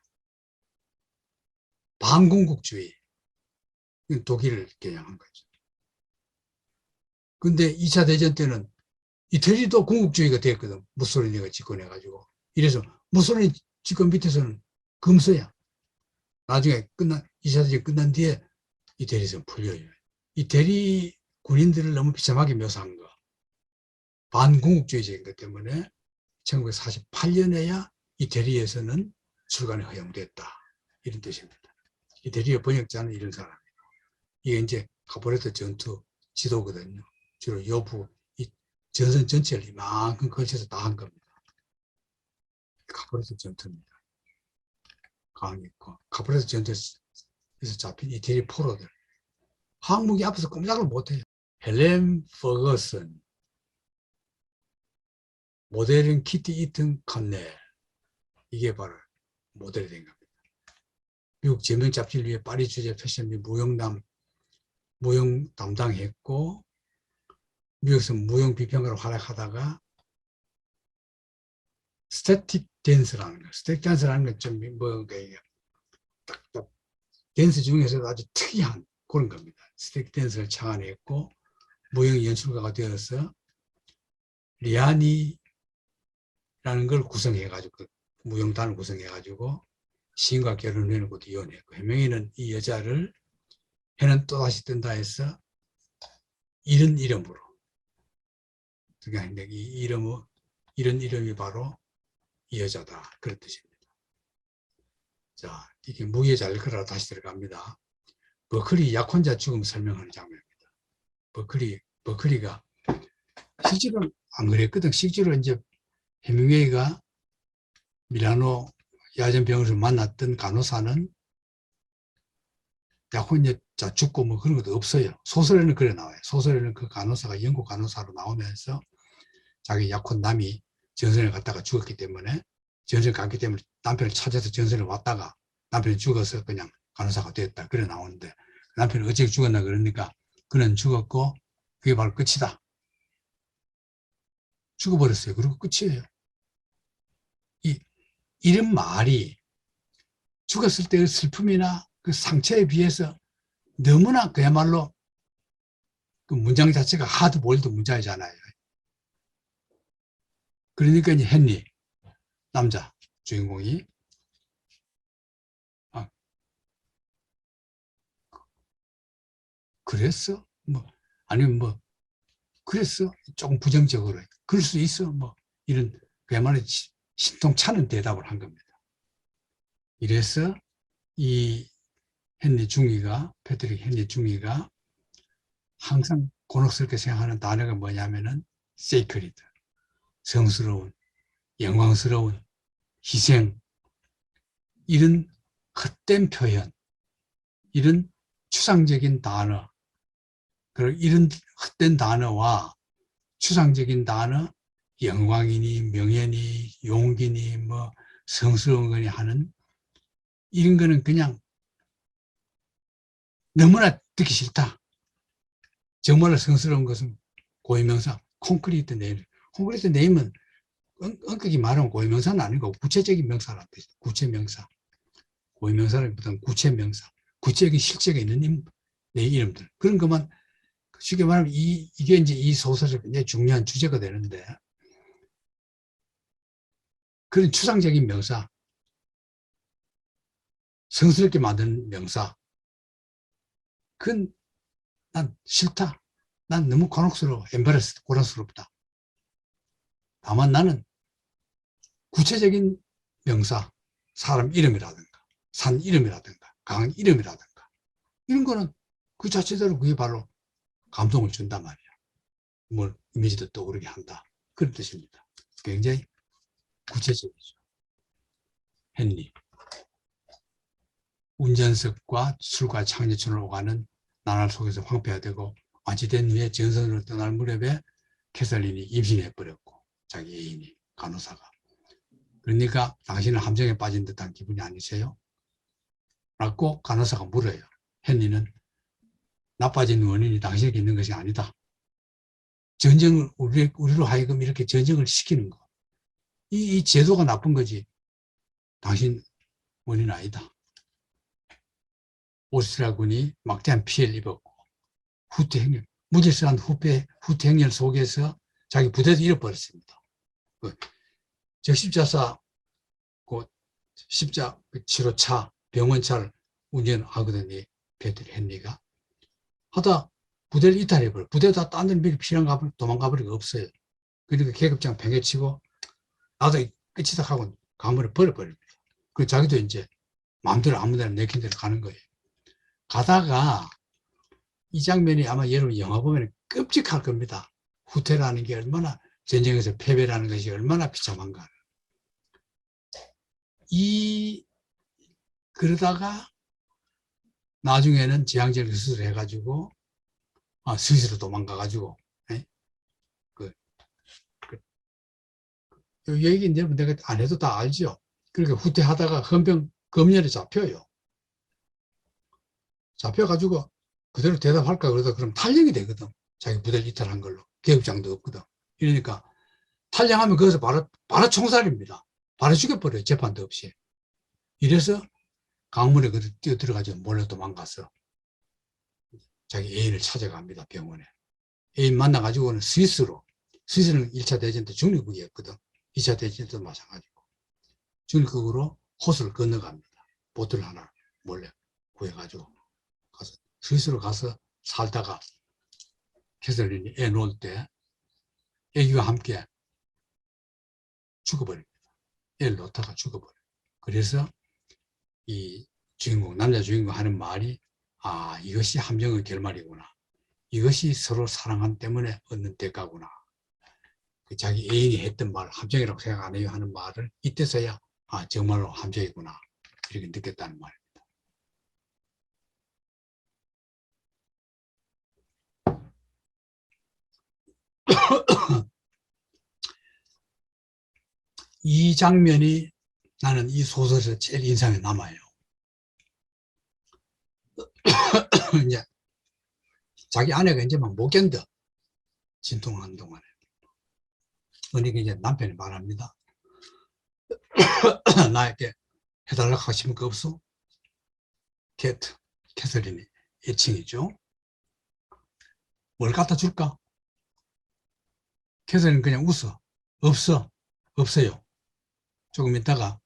반공국주의. 독일을 겨냥한 거죠. 근데 2차 대전 때는 이태리도 군국주의가 됐거든. 무솔리니가 집권해가지고. 이래서 무솔리니 집권 밑에서는 금서야. 나중에 2차 대전 끝난 뒤에 이태리에서는 풀려요. 이태리 군인들을 너무 비참하게 묘사한 거. 반공국주의적인 것 때문에 1948년에야 이태리에서는 출간이 허용됐다. 이런 뜻입니다. 이태리의 번역자는 이런 사람이에요. 이게 이제 카포레토 전투 지도거든요. 주로 여부, 이 전선 전체를 이만큼 걸쳐서 다 한 겁니다. 카포레토 전투입니다. 강했고, 카포레토 전투에서 잡힌 이태리 포로들. 항목이 앞에서 꼼짝을 못해요. 헬렌 퍼거슨, 모델은 키티 이튼 컨넬. 이게 바로 모델이 된 겁니다. 미국 제명 잡지를 위해 파리 주재 패션 및 무용 담당했고, 미국에서 무용 비평가로 활약하다가 스태틱 댄스라는 거. 스태틱 댄스라는 건 좀 뭔가 이게 딱딱 댄스 중에서도 아주 특이한 그런 겁니다. 스태틱 댄스를 창안했고 무용 연출가가 되어서 리아니라는 걸 구성해가지고 무용단을 구성해가지고 시인과 결혼을 해놓고도 이혼했고 해명이는 이 여자를 해는 또다시 뜬다 해서 이런 이름으로 그러니까 이런 이름이 바로 이 여자다. 그런 뜻입니다. 자, 이게 무기의 잘리거리로 다시 들어갑니다. 버클리 약혼자 죽음 설명하는 장면입니다. 버클리가 실제로 안 그랬거든. 실제로 이제 해밍웨이가 밀라노 야전병원에서 만났던 간호사는 약혼자 죽고 뭐 그런 것도 없어요. 소설에는 그래 나와요. 소설에는 그 간호사가 영국 간호사로 나오면서 자기 약혼남이 전선을 갔다가 죽었기 때문에 전선을 갔기 때문에 남편을 찾아서 전선을 왔다가 남편이 죽어서 그냥 간호사가 됐다. 그래 나오는데 남편이 어떻게 죽었나 그러니까 그는 죽었고 그게 바로 끝이다. 죽어버렸어요. 그리고 끝이에요. 이런 말이 죽었을 때의 슬픔이나 그 상처에 비해서 너무나 그야말로 그 문장 자체가 하드보일드 문장이잖아요. 그러니까 이제 헨리 남자 주인공이 그랬어? 뭐 아니면 뭐 그랬어? 조금 부정적으로 그럴 수 있어? 뭐 이런 그야말로 신통찮은 대답을 한 겁니다. 이래서 이 패트릭 헨리 중위가 항상 곤혹스럽게 생각하는 단어가 뭐냐면은 sacred, 성스러운, 영광스러운, 희생, 이런 헛된 표현, 이런 추상적인 단어, 그리고 이런 헛된 단어와 추상적인 단어, 영광이니 명예니 용기니 뭐 성스러운 거니 하는 이런 거는 그냥 너무나 듣기 싫다. 정말로 성스러운 것은 고유명사, 콘크리트 네임. 콘크리트 네임은 엄격히 말하면 고유명사는 아니고 구체적인 명사란 뜻이죠. 구체명사. 고유명사라기보다는 구체명사. 구체적인 실제가 있는 내 이름들. 그런 것만 쉽게 말하면 이게 이제 이 소설의 굉장히 중요한 주제가 되는데 그런 추상적인 명사. 성스럽게 만드는 명사. 그건 난 싫다. 난 너무 곤혹스러워. 엠바레스, 곤혹스럽다. 다만 나는 구체적인 명사, 사람 이름이라든가, 산 이름이라든가, 강 이름이라든가, 이런 거는 그 자체대로 그게 바로 감동을 준단 말이야. 뭘 이미지도 떠오르게 한다. 그런 뜻입니다. 굉장히 구체적이죠. 헨리. 운전석과 술과 창녀촌을 오가는 나날 속에서 황폐화되고 완치된 후에 전선으로 떠날 무렵에 캐서린이 임신해버렸고, 자기 애인이, 간호사가. 그러니까 당신은 함정에 빠진 듯한 기분이 아니세요? 라고 간호사가 물어요. 헨리는 나빠진 원인이 당신에게 있는 것이 아니다. 전쟁을, 우리로 하여금 이렇게 전쟁을 시키는 거. 이 제도가 나쁜 거지. 당신 원인은 아니다. 오스트리아군이 막대한 피해를 입었고, 후퇴 행렬, 무질서한 후퇴 행렬 속에서 자기 부대도 잃어버렸습니다. 즉 십자사, 그 십자 치료차, 병원차를 운전하거든요. 배터리 헨리가. 하다 부대를 이탈해버려. 부대도 딴 데를 미리 도망가버리고 없어요. 그러니까 계급장 팽개치고 나도 끝이다 하고 가문을 버려버립니다. 그 자기도 이제 마음대로 아무 데나 내킨 대로 가는 거예요. 가다가 이 장면이 아마 여러분 영화 보면 끔찍할 겁니다. 후퇴라는 게 얼마나, 전쟁에서 패배라는 것이 얼마나 비참한가. 그러다가 나중에는 지향적 수술을 해가지고 스위스로 도망가가지고, 이 얘기는 여러분 내가 안 해도 다 알죠. 그러니까 후퇴하다가 검열에 잡혀요. 잡혀가지고 그대로 대답할까 그러다 그럼 탈영이 되거든. 자기 부대를 이탈한 걸로. 계급장도 없거든. 이러니까 탈영하면 거기서 바로 총살입니다. 바로 죽여버려요. 재판도 없이. 이래서 강문에 뛰어들어가지고 몰래 도망가서 자기 애인을 찾아갑니다. 병원에. 애인 만나가지고는 스위스는 1차 대전 때 중립국이었거든. 2차 대전 때도 마찬가지고. 중립국으로 호수를 건너갑니다. 보트를 하나 몰래 구해가지고 가서 스위스로 가서 살다가 캐서린이 애 놓을 때 애기와 함께 죽어버립니다. 애를 놓다가 죽어버려요. 그래서 이 주인공, 남자 주인공 하는 말이 이것이 함정의 결말이구나. 이것이 서로 사랑함 때문에 얻는 대가구나. 자기 애인이 했던 말, 함정이라고 생각 안 해요 하는 말을 이때서야 정말로 함정이구나. 이렇게 느꼈다는 말입니다. 이 장면이 나는 이 소설에서 제일 인상에 남아요. 이제 자기 아내가 이제 막 못 견뎌. 진통하는 동안에. 그러니까 이제 남편이 말합니다. 나에게 해달라고 하시면 그 없어? 캐서린이 애칭이죠. 뭘 갖다 줄까? 캐서린은 그냥 웃어. 없어요. 조금 있다가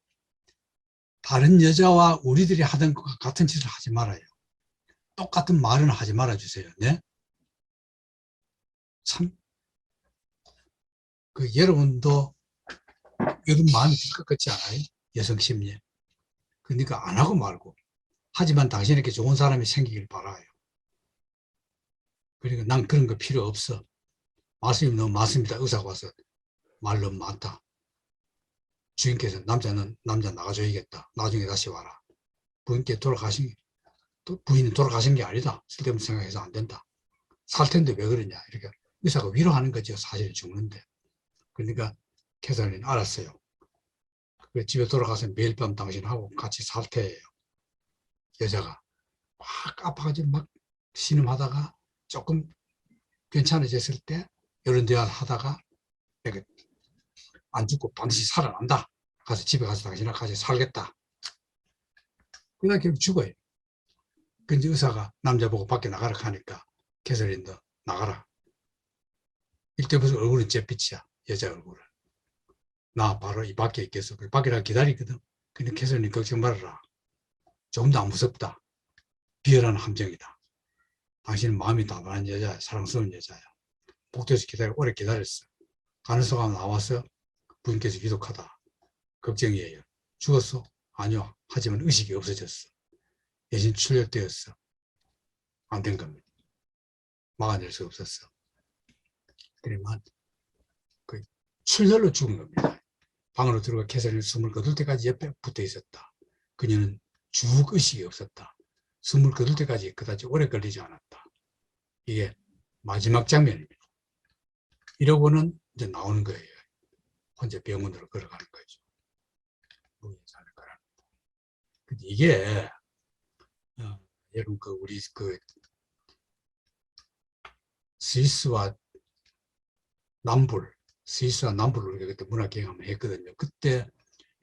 다른 여자와 우리들이 하던 것과 같은 짓을 하지 말아요. 똑같은 말은 하지 말아주세요. 네? 참, 여러분도 이런 마음이 들 것 같지 않아요? 여성 심리에. 그러니까 안 하고 말고. 하지만 당신에게 좋은 사람이 생기길 바라요. 그러니까 난 그런 거 필요 없어. 말씀이 너무 많습니다. 의사가 와서 말 너무 많다. 주인께서 남자 나가줘야겠다. 나중에 다시 와라. 부인이 돌아가신 게 아니다. 쓸데없는 생각해서 안 된다. 살 텐데 왜 그러냐. 이렇게 의사가 위로하는 거죠. 사실 죽는데. 그러니까 캐서린 알았어요. 집에 돌아가서 매일 밤 당신하고 같이 살 테예요. 여자가 막 아파가지고 막 신음하다가 조금 괜찮아졌을 때 이런 대화를 하다가 내가 안 죽고 반드시 살아난다. 가서 집에 가서 당신하고 같이 살겠다. 그러다 결국 죽어요. 근데 의사가 남자 보고 밖에 나가라 하니까 캐서린도 나가라. 이때부터 얼굴은 잿빛이야. 여자 얼굴은. 나 바로 이 밖에 있겠어. 밖에라 기다리거든. 근데 캐서린 걱정 말아라. 조금 더 안 무섭다. 비열한 함정이다. 당신은 마음이 단단한 여자야. 사랑스러운 여자야. 복도에서 오래 기다렸어. 간호사가 나와서 부인께서 위독하다. 걱정이에요. 죽었어? 아니요. 하지만 의식이 없어졌어. 대신 출혈되었어. 안 된 겁니다. 막아낼 수 없었어. 그러면 그 출혈로 죽은 겁니다. 방으로 들어가 캐서린이 숨을 거둘 때까지 옆에 붙어 있었다. 그녀는 쭉 의식이 없었다. 숨을 거둘 때까지 그다지 오래 걸리지 않았다. 이게 마지막 장면입니다. 이러고는 이제 나오는 거예요. 혼자 병원으로 걸어가는 거죠. 근데 이게 여러분 우리 스위스와 남불을 우리가 그때 문화경험을 했거든요. 그때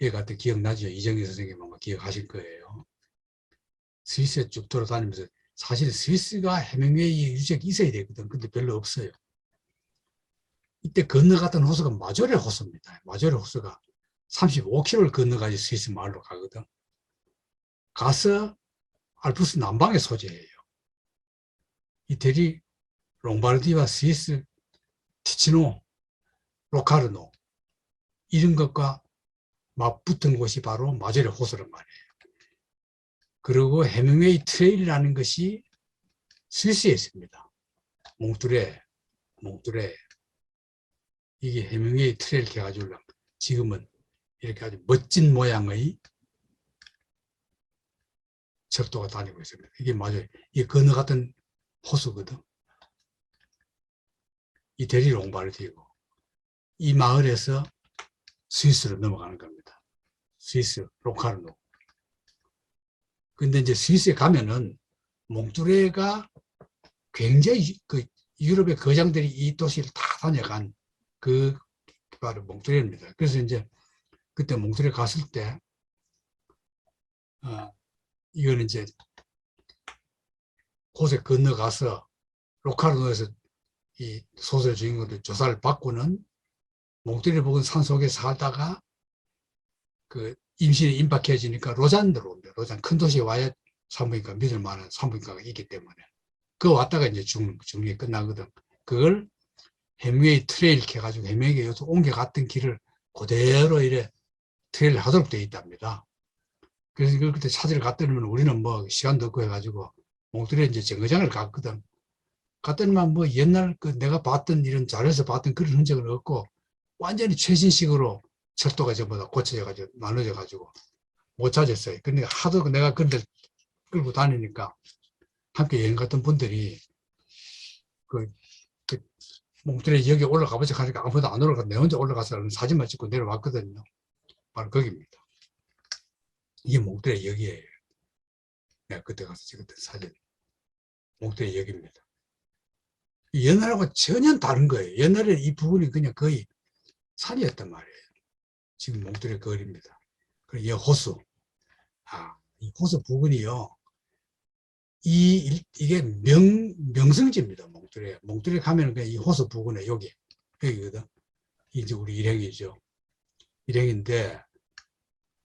얘가 또 기억나죠? 이정희 선생님 아마 기억하실 거예요. 스위스에 쭉 돌아다니면서 사실 스위스가 해밍웨이 유적이 있어야 되거든. 근데 별로 없어요. 이때 건너갔던 호수가 마조레 호수입니다. 마조레 호수가 35km를 건너가지 스위스 마을로 가거든. 가서 알프스 남방의 소재예요. 이태리 롱바르디와 스위스 티치노, 로카르노 이런 것과 맞붙은 곳이 바로 마조레 호수란 말이에요. 그리고 해밍웨이 트레일이라는 것이 스위스에 있습니다. 몽뚜레 이게 해밍웨이 트레일 해가지고 지금은 이렇게 아주 멋진 모양의 철도가 다니고 있습니다. 이게 맞아요. 이게 건너갔던 호수거든. 이태리 롱바르디고 이 마을에서 스위스로 넘어가는 겁니다. 스위스 로카르노. 근데 이제 스위스에 가면은 몽뚜레가 굉장히 유럽의 거장들이 이 도시를 다 다녀간 그 바로 몽뚜레입니다. 그래서 이제 그때 몽뚜레 갔을 때 이거는 이제 곳에 건너가서 로카르노에서 이 소설 주인공들 조사를 받고는 몽뚜레 부근 산속에 살다가 그 임신에 임박해지니까 로잔으로 옵니다. 로잔 큰 도시에 와야 산부인과 믿을 만한 산부인과가 있기 때문에 그 왔다가 이제 죽는 게 끝나거든. 그걸 해밍웨이 트레일 해가지고 해밍웨이에서 옮겨갔던 길을 그대로 이래 트레일 하도록 되어 있답니다. 그래서 이걸 그때 찾으러 갔더니만 우리는 뭐 시간도 없고 해가지고 몽뚜레 이제 정거장을 갔거든. 갔더니만 뭐 옛날 내가 봤던 이런 자료에서 봤던 그런 흔적은 없고 완전히 최신식으로 철도가 전부 다 고쳐져가지고 나눠져가지고 못 찾았어요. 그러니까 하도 내가 그런데 끌고 다니니까 함께 여행 갔던 분들이 몽뚜레 여기 올라가보자 하니까 아무도 안 올라가 내 혼자 올라가서 사진만 찍고 내려왔거든요. 바로 거기입니다. 이게 몽뚜레 역이에요. 내가 그때 가서 찍었던 사진. 몽뚜레 역입니다. 옛날하고 전혀 다른 거예요. 옛날에 이 부분이 그냥 거의 산이었단 말이에요. 지금 몽뚜레 거리입니다. 그리고 이 호수. 이 호수 부근이요. 이게 명성지입니다. 몽뚜레 가면은 그냥 이 호수 부근에 여기거든. 이제 우리 일행이죠. 일행인데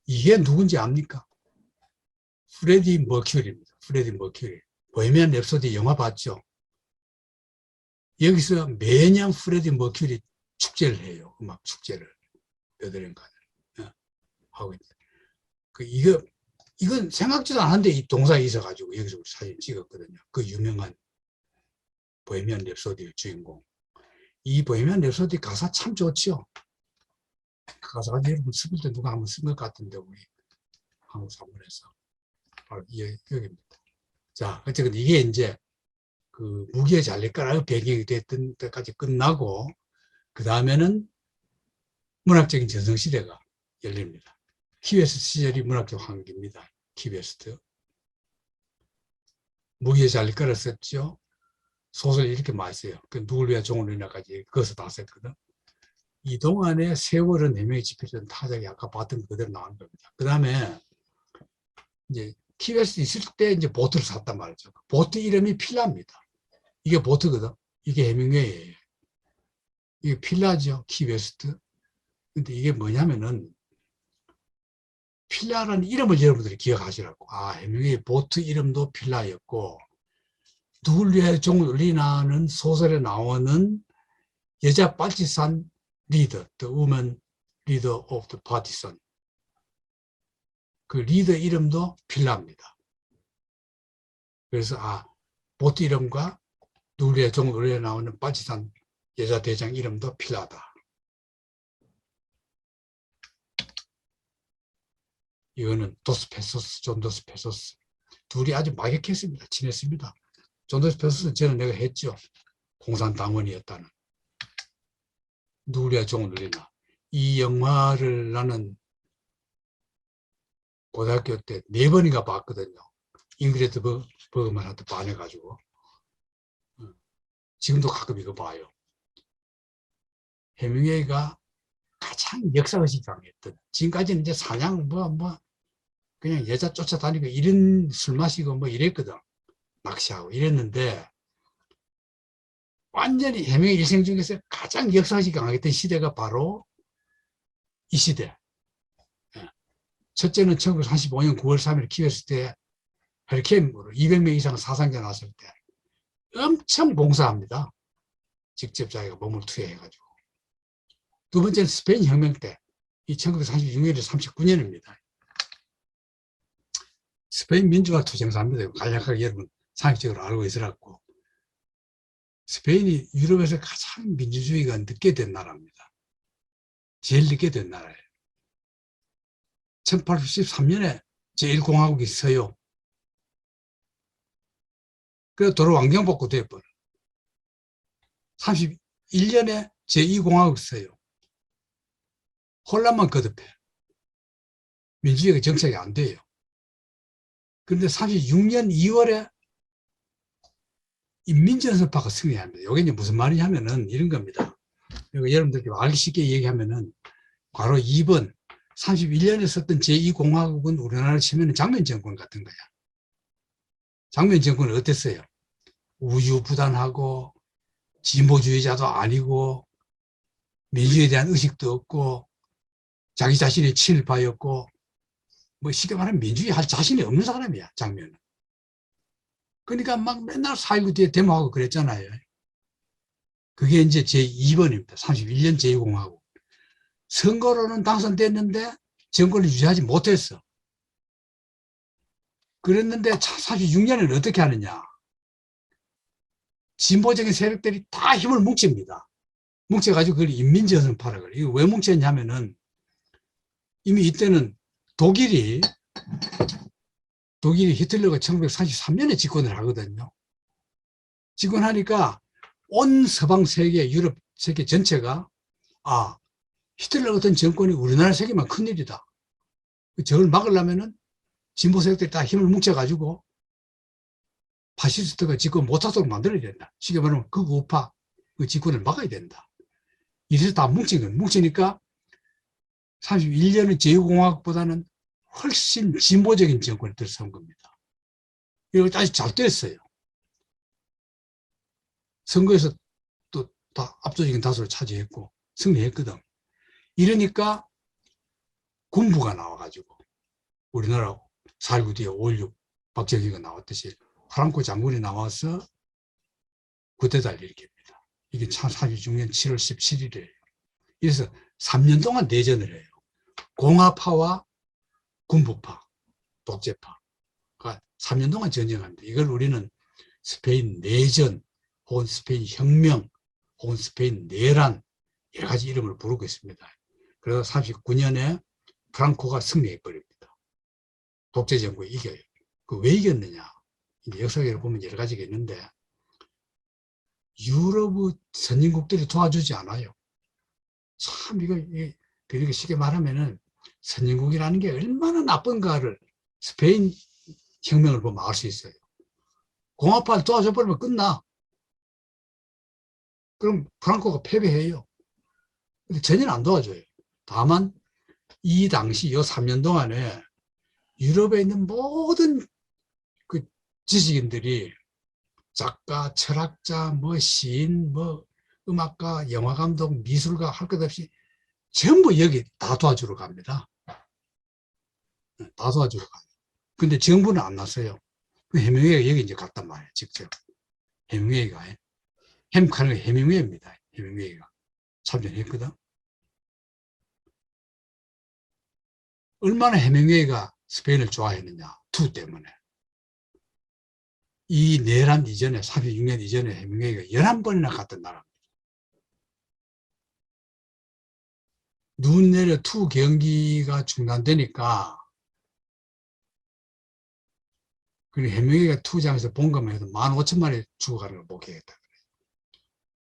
이게 누군지 압니까? 프레디 머큐리입니다. 프레디 머큐리. 보헤미안 랩소디 영화 봤죠? 여기서 매년 프레디 머큐리 축제를 해요. 음악 축제를. 몇 년간 하고 있어요. 이건 생각지도 않았는데 이 동사에 있어가지고 여기서 우리 사진 찍었거든요. 그 유명한 보헤미안 랩소디의 주인공. 이 보헤미안 랩소디 가사 참 좋죠. 그 가사가 여러분 쓰을 때 누가 한번 쓴 것 같은데 우리 한국 사문에서 바로 여기입니다. 자, 어쨌든 이게 이제 그 무기의 잘릴까라고 배경이 됐던 때까지 끝나고 그 다음에는 문학적인 전성시대가 열립니다. 키웨스트 시절이 문학적 환기입니다. 키웨스트. 무기의 잘릴까를 썼죠. 소설 이렇게 많이 써요. 그 누굴 위한 종을 위하까지 그것을 다 썼거든. 이 동안에 세월은 해명이 집혀진 타작이 아까 봤던 그대로 나오는 겁니다. 그 다음에 이제 키웨스트 있을 때 이제 보트를 샀단 말이죠. 보트 이름이 필라입니다. 이게 보트거든. 이게 해밍웨이예요. 이게 필라죠. 키웨스트. 근데 이게 뭐냐면은 필라라는 이름을 여러분들이 기억하시라고. 아, 해밍웨이 보트 이름도 필라였고, 둘리의 종리나는 소설에 나오는 여자 파티산 리더, the woman leader of the partisan. 그 리더 이름도 필라입니다. 그래서 보트 이름과 둘리의 종리에 나오는 파티산 여자 대장 이름도 필라다. 이거는 도스페소스, 존 도스페소스. 둘이 아주 막역했습니다. 친했습니다. 존 도스페소스는 저는 내가 했죠. 공산당원이었다는. 누리와 종누리나. 이 영화를 나는 고등학교 때 4번인가 봤거든요. 잉그리드 버그만한테 반해가지고. 지금도 가끔 이거 봐요. 해밍웨이가 가장 역사의식이 강했던, 지금까지는 이제 사냥 그냥 여자 쫓아다니고 이런 술 마시고 이랬거든. 낚시하고 이랬는데, 완전히 해밍웨이 일생 중에서 가장 역사의식이 강했던 시대가 바로 이 시대. 첫째는 1935년 9월 3일 키웠을 때 허리케인으로 200명 이상 사상자 났을 때 엄청 봉사합니다. 직접 자기가 몸을 투여해가지고. 두 번째는 스페인 혁명 때, 이 1936년에서 39년입니다. 스페인 민주화 투쟁사입니다. 간략하게 여러분 상식적으로 알고 있으라고. 스페인이 유럽에서 가장 민주주의가 늦게 된 나라입니다. 제일 늦게 된 나라예요. 1813년에 제1공화국이 있어요. 그래서 도로 왕정복구 되어버려. 31년에 제2공화국이 있어요. 혼란만 거듭해. 민주주의가 정착이 안 돼요. 그런데 36년 2월에 인민전선파가 승리합니다. 이게 이제 무슨 말이냐면은 이런 겁니다. 여러분들께 알기 쉽게 얘기하면은 바로 2번 31년에 썼던 제2공화국은 우리나라를 치면 장면정권 같은 거야. 장면정권은 어땠어요? 우유부단하고 진보주의자도 아니고 민주주의에 대한 의식도 없고 자기 자신의 친일파였고 쉽게 말하면 민주주의 할 자신이 없는 사람이야, 장면은. 그러니까 막 맨날 4.19 뒤에 데모하고 그랬잖아요. 그게 이제 제2번입니다. 31년 제2공화국. 선거로는 당선됐는데 정권을 유지하지 못했어. 그랬는데 46년에는 어떻게 하느냐. 진보적인 세력들이 다 힘을 뭉칩니다. 뭉쳐가지고 그걸 인민전선파라고 그래요. 이거 왜 뭉쳤냐면은 이미 이때는 독일이 히틀러가 1943년에 집권을 하거든요. 집권하니까 온 서방 세계, 유럽 세계 전체가 히틀러 같은 정권이 우리나라 세계만 큰일이다. 저걸 막으려면은 진보 세력들이 다 힘을 뭉쳐가지고 파시스트가 집권 못하도록 만들어야 된다. 쉽게 말하면 극우파 그 집권을 막아야 된다. 이래서 다 뭉친 거예요. 뭉치니까 31년의 제2공화국보다는 훨씬 진보적인 정권이 들어선 겁니다. 이거 아주 잘 됐어요. 선거에서 또 다 압도적인 다수를 차지했고 승리했거든. 이러니까 군부가 나와가지고 우리나라 4.19 뒤에 5.16 박정희가 나왔듯이 프랑코 장군이 나와서 쿠데타를 일으킵니다. 이게 1946년 7월 17일이에요. 그래서 3년 동안 내전을 해요. 공화파와 군부파, 독재파가 3년 동안 전쟁합니다. 이걸 우리는 스페인 내전, 혹은 스페인 혁명, 혹은 스페인 내란 여러 가지 이름을 부르고 있습니다. 그래서 39년에 프랑코가 승리해버립니다. 독재 정부에 이겨요. 왜 이겼느냐? 역사적으로 보면 여러 가지가 있는데 유럽 선진국들이 도와주지 않아요. 참 이거 쉽게 말하면은 선진국이라는 게 얼마나 나쁜가를 스페인 혁명을 보면 알 수 있어요. 공화파를 도와줘버리면 끝나. 그럼 프랑코가 패배해요. 근데 전혀 안 도와줘요. 다만 이 당시 요 3년 동안에 유럽에 있는 모든 그 지식인들이 작가, 철학자, 시인, 음악가, 영화감독, 미술가 할 것 없이 전부 여기 다 도와주러 갑니다. 다 도와주러 가요. 근데 정부는 안 났어요. 그 해밍웨이가 여기 이제 갔단 말이에요. 직접. 해밍웨이가. 햄카는 해밍웨이입니다. 해밍웨이가. 참전했거든. 얼마나 해밍웨이가 스페인을 좋아했느냐. 투 때문에. 이 내란 이전에 36년 이전에 해밍웨이가 11번이나 갔던 나라입니다. 눈 내려 투 경기가 중단되니까 그리고 해밍웨이가 투장에서 본 것만 해도 15,000마리 죽어가는 걸 목격했다.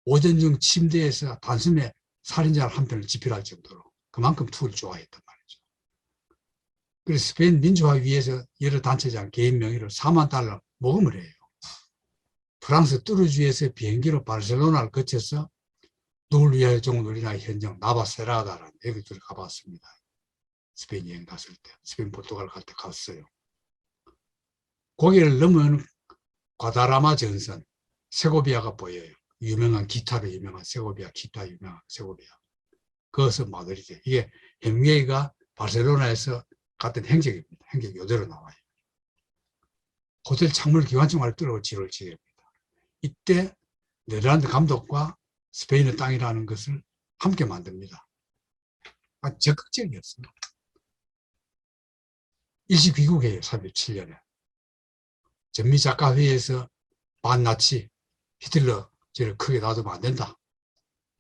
오전 중 침대에서 단숨에 살인자 한 편을 집필할 정도로 그만큼 투를 좋아했단 말이죠. 그래서 스페인 민주화위에서 여러 단체장 개인 명의로 4만 달러 모금을 해요. 프랑스 뚜르주에서 비행기로 바르셀로나를 거쳐서 누굴 위하여 종을 울리나 현장 나바세라다라는 여기를 가봤습니다. 스페인 여행 갔을 때, 스페인 포르투갈 갈 때 갔어요. 고개를 넘은 과다라마 전선, 세고비아가 보여요. 유명한 기타로 유명한 세고비아, 기타 유명한 세고비아. 그것은 마드리드. 이게 햄웨이가 바르셀로나에서 갔던 행적입니다. 행적 요대로 나와요. 호텔 창문을 기관총알을 뚫어 지를 지입니다. 이때 네덜란드 감독과 스페인의 땅이라는 것을 함께 만듭니다. 적극적이었습니다. 일시귀국해요. 37년에. 전미작가회의에서 반나치, 히틀러 죄를 크게 놔두면 안 된다.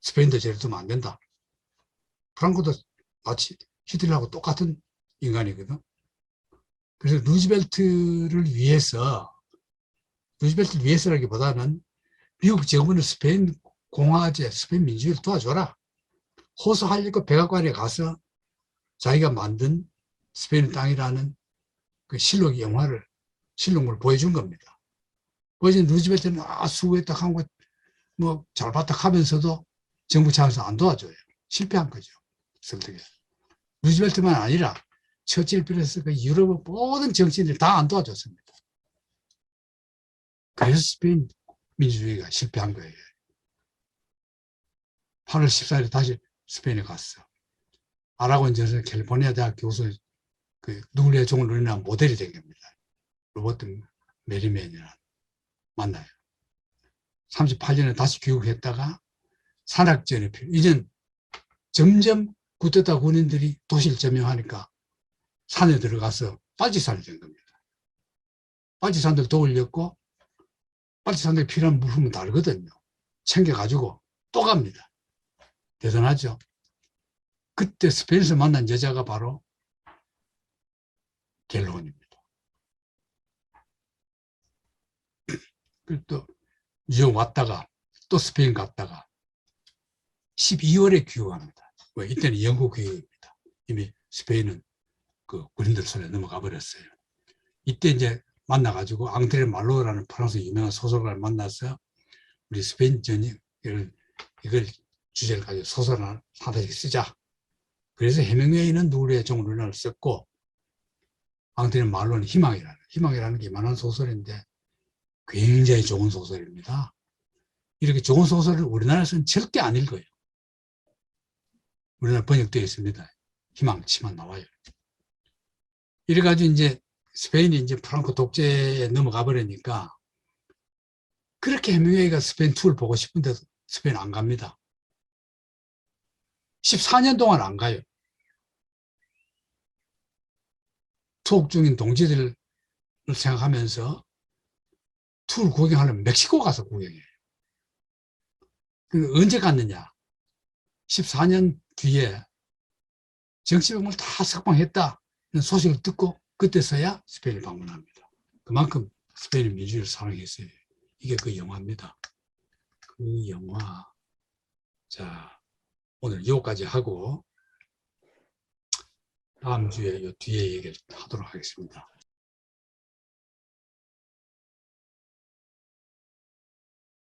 스페인도 죄를 두면 안 된다. 프랑코도 나치, 히틀러하고 똑같은 인간이거든. 그래서 루즈벨트를 위해서라기보다는 미국 정부는 스페인 공화제, 스페인 민주주의를 도와줘라. 호소하려고 백악관에 가서 자기가 만든 스페인 땅이라는 그 실록을 보여준 겁니다. 보여준 루즈벨트는 수고했다 하고 뭐 잘 봤다 하면서도 정부 차원에서 안 도와줘요. 실패한 거죠. 설득해서. 루즈벨트만 아니라 처칠 비롯해서 그 유럽의 모든 정치인들이 다 안 도와줬습니다. 그래서 스페인 민주주의가 실패한 거예요. 8월 14일에 다시 스페인에 갔어. 아라곤 전선 캘리포니아 대학 교수 누굴리의 종을 누리는 모델이 된 겁니다. 로버트 메리맨이라는 만나요. 38년에 다시 귀국했다가 산악전에 이젠 점점 구테타 군인들이 도시를 점령하니까 산에 들어가서 빨치산이 된 겁니다. 빨치산들 도올렸고 빨치산들이 필요한 물품은 다르거든요. 챙겨가지고 또 갑니다. 대단하죠. 그때 스페인에서 만난 여자가 바로 갤론입니다. 그리고 또 뉴욕 왔다가 또 스페인 갔다가 12월에 귀국합니다. 이때는 영국 귀국입니다. 이미 스페인은 그 군인들 손에 넘어가 버렸어요. 이때 이제 만나가지고 앙드레 말로라는 프랑스 유명한 소설가를 만나서 우리 스페인 전역 이걸 주제를 가지고 소설을 하나씩 쓰자. 그래서 해밍웨이는 누구의 종을 썼고 앙드레 말로는 희망이라는 게 이만한 소설인데 굉장히 좋은 소설입니다. 이렇게 좋은 소설을 우리나라에서는 절대 안 읽어요. 우리나라 번역되어 있습니다. 희망치만 나와요. 이래가지고 이제 스페인이 이제 프랑코 독재에 넘어가 버리니까 그렇게 해밍웨이가 스페인 투어를 보고 싶은데도 스페인 안 갑니다. 14년 동안 안 가요. 투옥 중인 동지들을 생각하면서 투어를 구경하려면 멕시코 가서 구경해요. 언제 갔느냐? 14년 뒤에 정치범을 다 석방했다 소식을 듣고 그때서야 스페인을 방문합니다. 그만큼 스페인의 민주주의를 사랑했어요. 이게 그 영화입니다. 그 영화. 자, 오늘 여기까지 하고 다음 주에 요 뒤에 얘기를 하도록 하겠습니다.